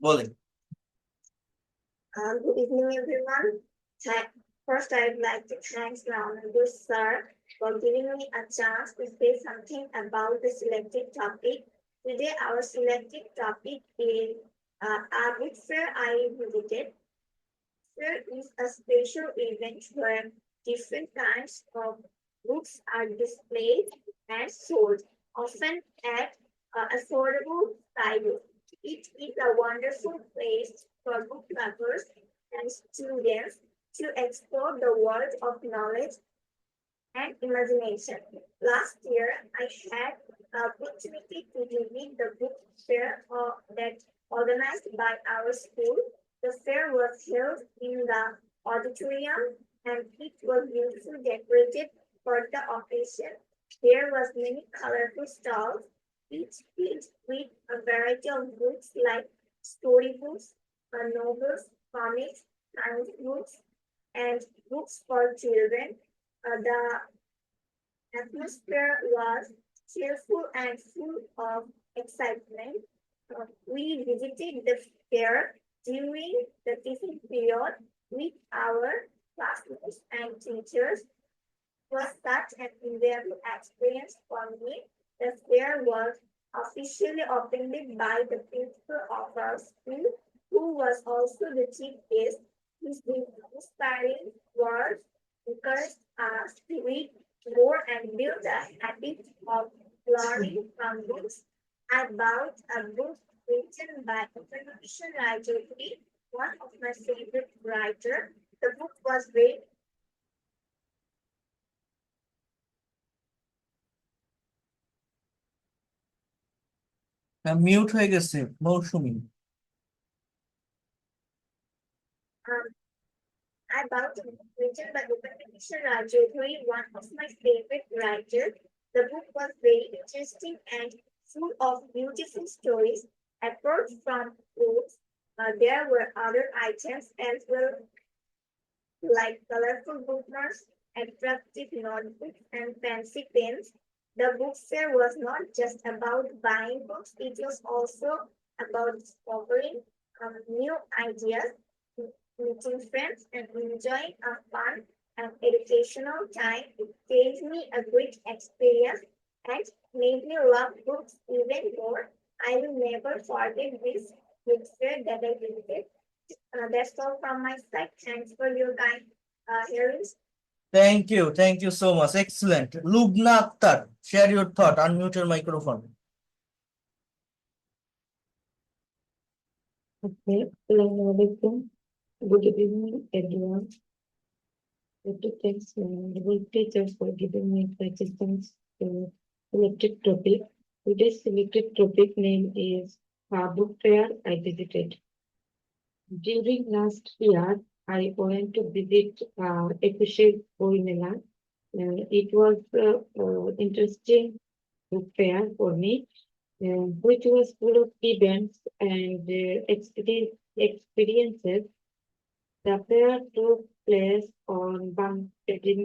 বলেন। Good evening, everyone. First, I'd like to thank the Honorable Sir for giving me a chance to say something about the selected topic. Today, our selected topic is a book fair I visited. Fair is a special event where different kinds of books are displayed and sold, often at affordable prices. It is a wonderful place for book lovers and students to explore the world of knowledge and imagination. Last year, I had the opportunity to visit the book fair that organized by our school. The fair was held in the auditorium and it was beautifully decorated for the occasion. There was many colorful stalls, each filled with a variety of books like storybooks, novels, comics, science books, and books for children. The atmosphere was cheerful and full of excitement. We visited the fair during the tiffin period with our classmates and teachers. It was such an invaluable experience for me. The fair was officially opened by the principal of our school, who was also the chief guest. His inspiring words encouraged us to read more and build a habit of learning from books. I bought a book written by International Writer, one of my favorite writers. The book was very mute হয়ে গেছে মৌসুমী। I bought a book written by Upanishad Rajodhuri, one of my favorite writers. The book was very interesting and full of beautiful stories. Apart from books, there were other items as well, like colorful bookmarks, attractive notebooks, and fancy pens. The book fair was not just about buying books, it was also about discovering new ideas, meeting friends, and enjoying a fun and educational time. It gave me a great experience and made me love books even more. I will never forget this book fair that I visited. That's all from my side. Thanks for your kind hearing. Thank you so much, excellent. Lubna Akhtar, share your thought, unmute your microphone. Okay, Assalamualaikum. Good evening, everyone. To thanks honorable teacher for giving me participants to selected topic. Today's selected topic name is book fair I visited. During last year, I went to visit Ekushe Boimela. It was interesting book fair for me, which was full of events and experiences The affair took place on Banterin.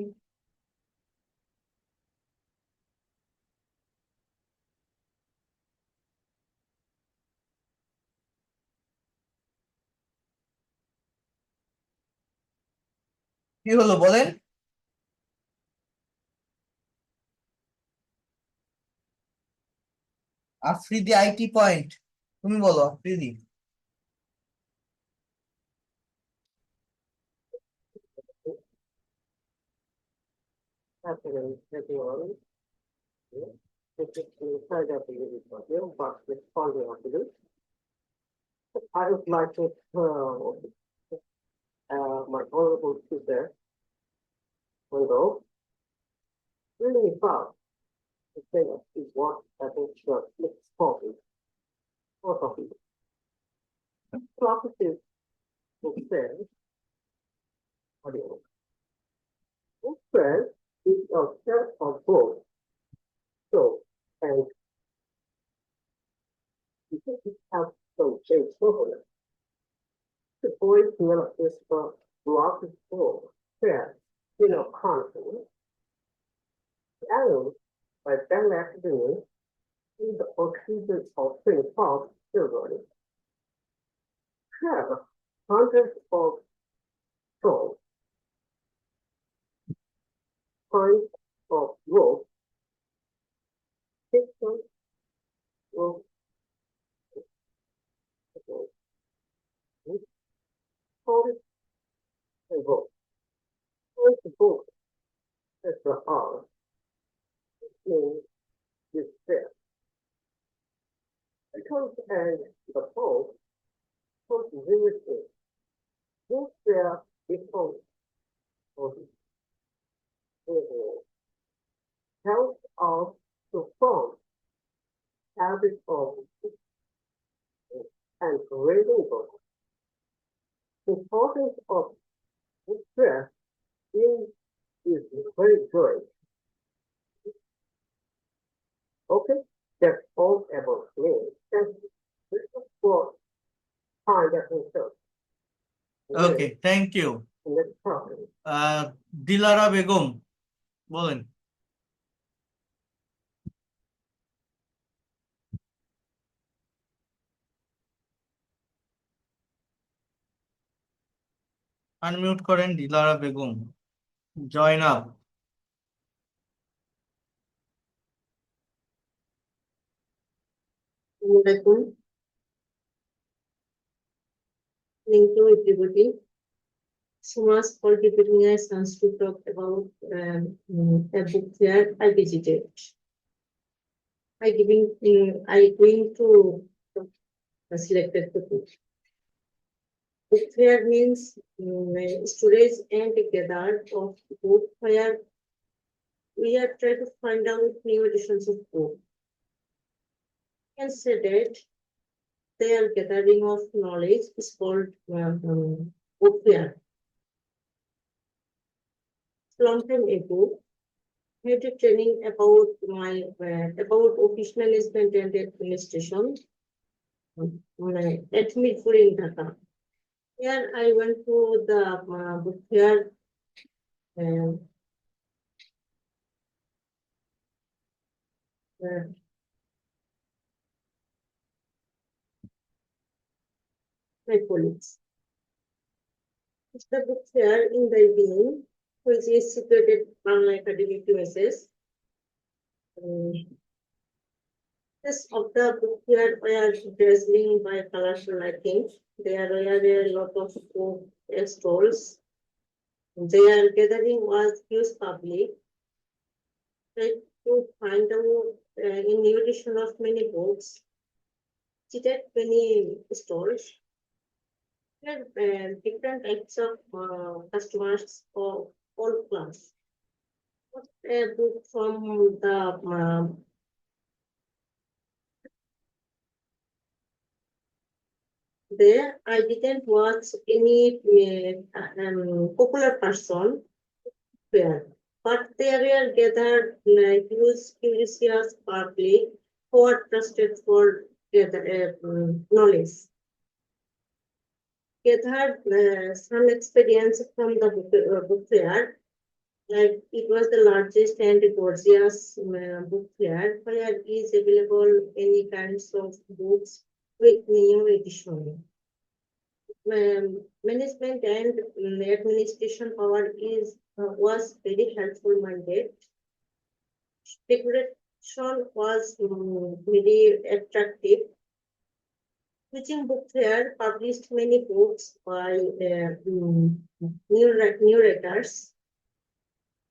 কি হলো বলেন? Afridi IT point, তুমি বলো Afridi. Happening everyone. It's inside of the video, but it's following up to I would like to my honorable speaker will go really fast to say that is what I think the next topic. What topic? Prophecies to say audio. This friend is a set of both. So, and you think it has some change over it. The boys here is block is full, fair, confident. And by then afternoon, in the occasion of 24th February, have hundreds of souls, kinds of rope, systems, rope, forest, and rope. All the book that the heart in despair. Because and the pole was limited. Despair becomes help us to form habits of and reading books. The importance of stress is very good. Okay, that's all about me. Thank you. This is for time that we took. Okay, thank you. Next problem. Dilara Begum বলেন। Unmute করেন Dilara Begum. Zainab. Assalamualaikum. Thank you, everybody. So much for giving me a chance to talk about a book fair I visited. I going to selected the book. Book fair means storage and gather of book where we are trying to find out new editions of book. And say that their gathering of knowledge is called book fair. Long time ago, I had a training about about office management and administration at Mirpur in Dhaka. Here I went to the book fair. My colleagues. It's the book fair in the evening, which is situated Bangla Academic USS. This of the book fair were dazzling by colorful lighting. There were a lot of food stalls. Their gathering was huge public. Tried to find out in new edition of many books. Visited many stalls. Different types of customers for all class. A book from the there I didn't watch any popular person there, but there were gathered huge curious public who are trusted for knowledge. gathered some experience from the book fair. Like it was the largest and gorgeous book fair where is available any kinds of books with new edition. Management and administration power was very helpful minded. Decoration was very attractive. Teaching Book Fair published many books by new writers.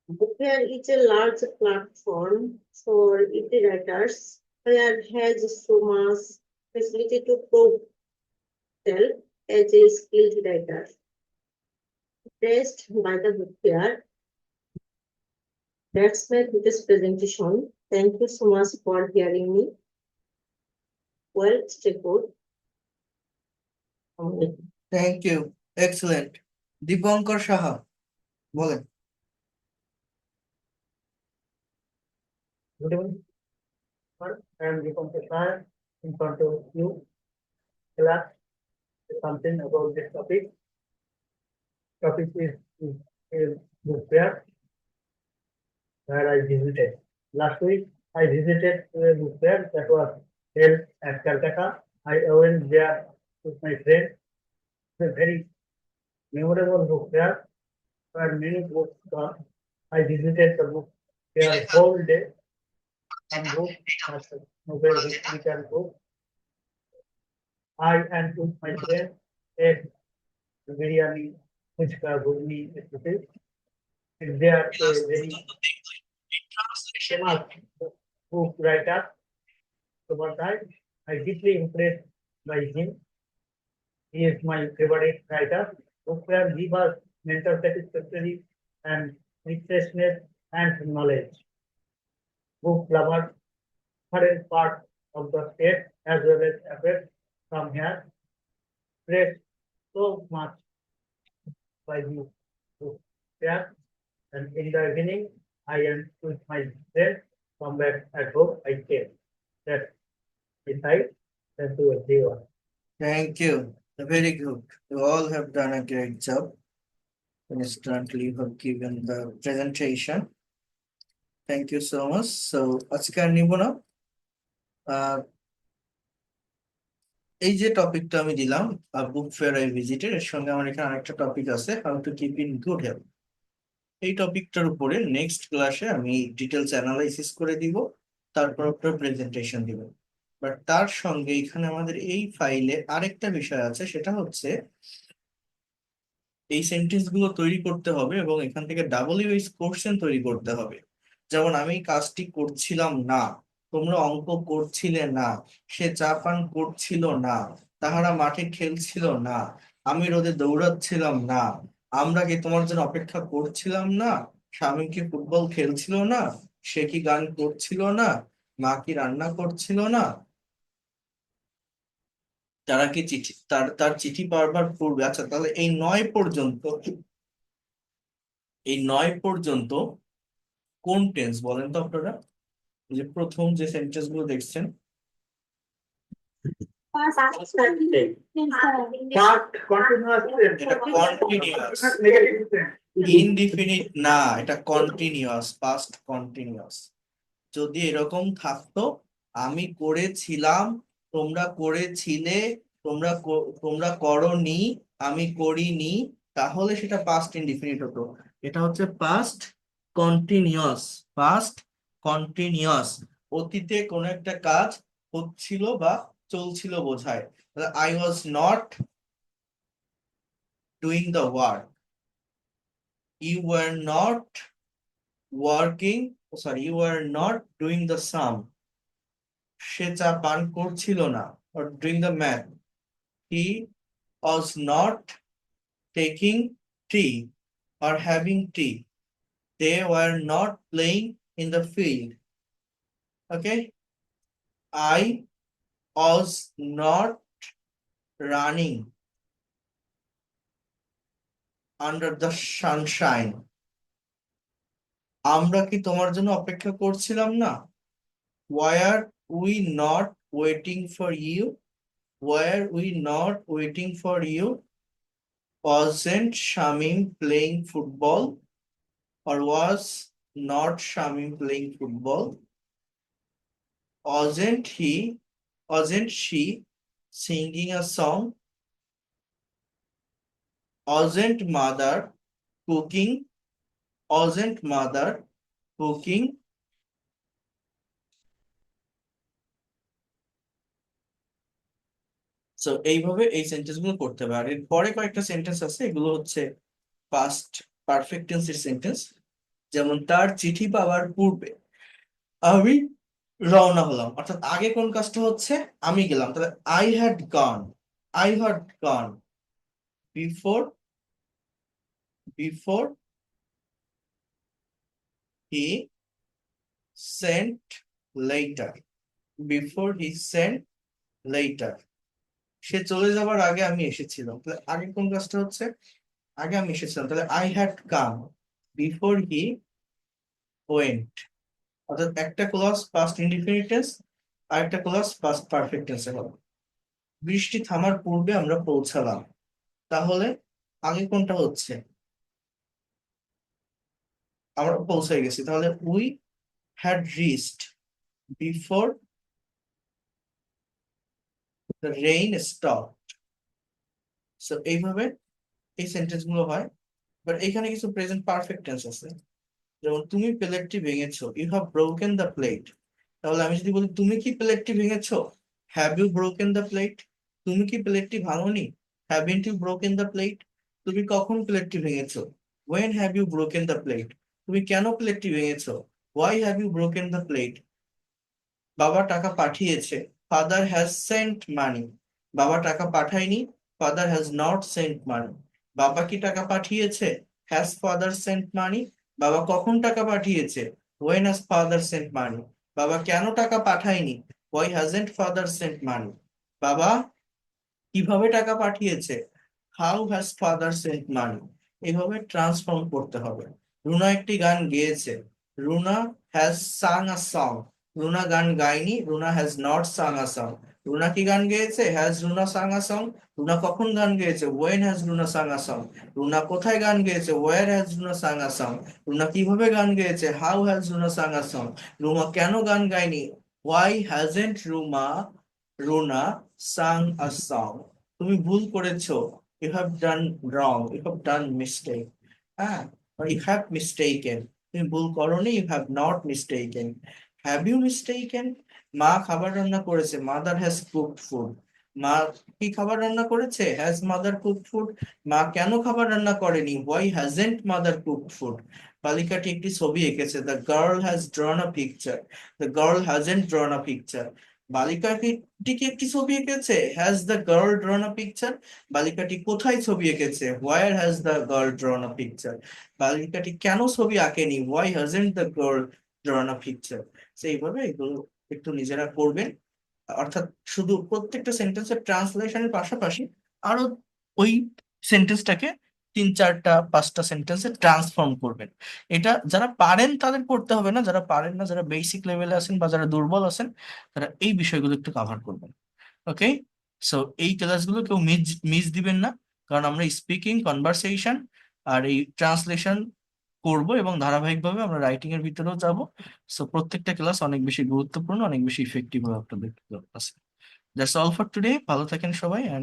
Book Fair is a large platform for indie writers where has so much facility to prove self as a skilled writer. Praised by the Book Fair. That's my this presentation. Thank you so much for hearing me. Well, stay good. Thank you, excellent. Dipankar Saha বলেন। Good evening. I am Deepankar Shah in front of you. Class something about this topic. Topic is book fair where I visited. Last week I visited a book fair that was held at Calcutta. I went there with my friend. It's a very memorable book fair where many books are. I visited the book fair whole day. Some books, novel, historical books. I and with my friend ate biryani, fuchka, ghugni, etc. They are a very famous book writer. So what I deeply impressed by him. He is my favorite writer. Book fair give us mental satisfaction and refreshment and knowledge. Book lovers different part of the state as well as affect from here. Praise so much by the book fair. And in the evening, I am with my friend. Come back at home, I came. That's beside. Thank you everyone. Thank you. Very good. You all have done a great job. Instantly you have given the presentation. Thank you so much. So, আজকে আর নিব না। এই যে টপিকটা আমি দিলাম book fair I visited, এর সঙ্গে আমার এখানে আরেকটা টপিক আছে, how to keep in good health. এই টপিকটার উপরে নেক্সট ক্লাসে আমি ডিটেলস অ্যানালাইসিস করে দিব, তারপর আপনার প্রেজেন্টেশন দিব। বাট তার সঙ্গে এখানে আমাদের এই ফাইলে আরেকটা বিষয় আছে, সেটা হচ্ছে এই সেন্টেন্স গুলো তৈরি করতে হবে এবং এখান থেকে WH কোশ্চেন তৈরি করতে হবে। যেমন আমি কাজটি করছিলাম না, তোমরা অঙ্ক করছিলে না, সে চা পান করছিল না, তাহারা মাঠে খেলছিল না, আমি রোদে দৌড়াচ্ছিলাম না, আমরা কি তোমার জন্য অপেক্ষা করছিলাম না, স্বামী কি ফুটবল খেলছিল না, সে কি গান করছিল না, মা কি রান্না করছিল না, তারা কি চিঠি তার চিঠি পারবার পূর্বে। আচ্ছা, তাহলে এই 9 পর্যন্ত কোন টেন্স বলেন তো আপনারা? যে প্রথম যে সেন্টেন্স গুলো দেখছেন, Past কন্টিনিউয়াস, ইনডিফিনিট না, এটা কন্টিনিউয়াস, পাস্ট কন্টিনিউয়াস। যদি এরকম থাকতো আমি করেছিলাম, তোমরা করেছিলে, তোমরা করনি, আমি করিনি, তাহলে সেটা পাস্ট ইনডিফিনিট হতো। এটা হচ্ছে পাস্ট কন্টিনিউয়াস। পাস্ট কন্টিনিউয়াস অতীতে কোনো একটা কাজ হচ্ছিল বা চলছিল বোঝায়। I was not doing the work, you were not working, sorry, you are not doing the same, সে চা পান করছিল না, or doing the math, he was not taking tea or having tea, they were not playing in the field. Okay, I was not running under the sunshine, আমরা কি তোমার জন্য অপেক্ষা করছিলাম না, were we not waiting for you, were we not waiting for you, wasn't Shamim playing football or was not Shamim playing football? Wasn't she singing a song? Wasn't mother cooking? Wasn't mother cooking? So এইভাবে এই sentence গুলো করতে হবে। আর এর পরে কয়েকটা sentence আছে, এগুলো হচ্ছে পাস্ট পারফেক্ট টেন্সের সেন্টেন্স। যেমন তার চিঠি পাওয়ার পূর্বে আমি রওনা হলাম, অর্থাৎ আগে কোন কাজটা হচ্ছে, আমি গেলাম, তাহলে I had gone before he sent letter সে চলে যাবার আগে আমি এসেছিলাম, তাহলে আগে কোন কাজটা হচ্ছে, আগে আমি এসেছিলাম, তাহলে I had come before he went. অর্থাৎ একটা ক্লজ পাস্ট ইনডিফিনিট টেন্স আর একটা ক্লজ পাস্ট পারফেক্ট টেন্সে হবে। বৃষ্টি থামার পূর্বে আমরা পৌঁছালাম, তাহলে আগে কোনটা হচ্ছে, আমরা পৌঁছে গেছি, তাহলে we had reached before the rain stopped. So এইভাবে এই সেন্টেন্স গুলো হয়। বাট এখানে কিছু প্রেজেন্ট পারফেক্ট টেন্স আছে, যেমন তুমি প্লেটটি ভেঙেছো, you have broken the plate. তাহলে আমি যদি বলি তুমি কি প্লেটটি ভেঙেছো, have you broken the plate? তুমি কি প্লেটটি ভাঙোনি, haven't you broken the plate? তুমি কখন প্লেটটি ভেঙেছো, when have you broken the plate? তুমি কেন প্লেটটি ভেঙেছো, why have you broken the plate? বাবা টাকা পাঠিয়েছে, ফাদার হ্যাজ সেন্ট মানি। বাবা টাকা পাঠায়নি, father has not sent money. বাবা কি টাকা পাঠিয়েছে, হ্যাজ ফাদার সেন্ট মানি? বাবা কখন টাকা পাঠিয়েছে, when has father sent money? বাবা কেন টাকা পাঠায়নি, why hasn't father sent money? বাবা কিভাবে টাকা পাঠিয়েছে, how has father sent money? এইভাবে ট্রান্সফর্ম করতে হবে। রুনা একটি গান গেয়েছে, Runa has sung a song. Runa গান গায়নি, Runa has not sung a song. Runa কি গান গেয়েছে, has Runa Tsang a song? Runa কখন গান গেয়েছে, when has Runa Tsang a song? Runa কোথায় গান গেয়েছে, where has Runa Tsang a song? রুনা কিভাবে গান গেয়েছে, how has Runa Tsang a song? Ruma কেন গান গায়নি, why hasn't Runa Tsang a song? তুমি ভুল করেছো, you have done wrong, you have done mistake. হ্যাঁ, ইউ হ্যাভ মিস্টেকেন। তুমি ভুল করোনি, you have not mistaken. Have you mistaken? মা খাবার রান্না করেছে, মাদার হ্যাজ কুকড ফুড। মা কি খাবার রান্না করেছে, হ্যাজ মাদার কুকড ফুড? মা কেন খাবার রান্না করেনি, why hasn't mother cooked food? বালিকাটি একটি ছবি এঁকেছে, the girl has drawn a picture. The girl hasn't drawn a picture. বালিকাটি কি একটি ছবি এঁকেছে, has the girl drawn a picture? বালিকাটি কোথায় ছবি এঁকেছে, where has the girl drawn a picture? বালিকাটি কেন ছবি আঁকেনি, why hasn't the girl drawn a picture? সেইভাবে এগুলো একটু নিজেরা করবেন। অর্থাৎ শুধু প্রত্যেকটা সেন্টেন্সের ট্রান্সলেশনের পাশাপাশি আরো ওই সেন্টেন্সটাকে 3, 4, 5টা সেন্টেন্সে ট্রান্সফর্ম করবেন। এটা যারা পারেন তাদের করতে হবে না, যারা পারেন না, যারা বেসিক লেভেলে আছেন বা যারা দুর্বল আছেন, তারা এই বিষয়গুলো একটু কভার করবেন। ওকে, সো এই ক্লাসগুলো কেউ মিস দিবেন না, কারণ আমরা স্পিকিং, কনভারসেশন আর এই ট্রান্সলেশন করব এবং ধারাবাহিকভাবে আমরা রাইটিং এর ভিতরেও যাব। সো প্রত্যেকটা ক্লাস অনেক বেশি গুরুত্বপূর্ণ, অনেক বেশি ইফেক্টিভ হবে আপনাদের কাছে। That's all for today. ভালো থাকেন সবাই।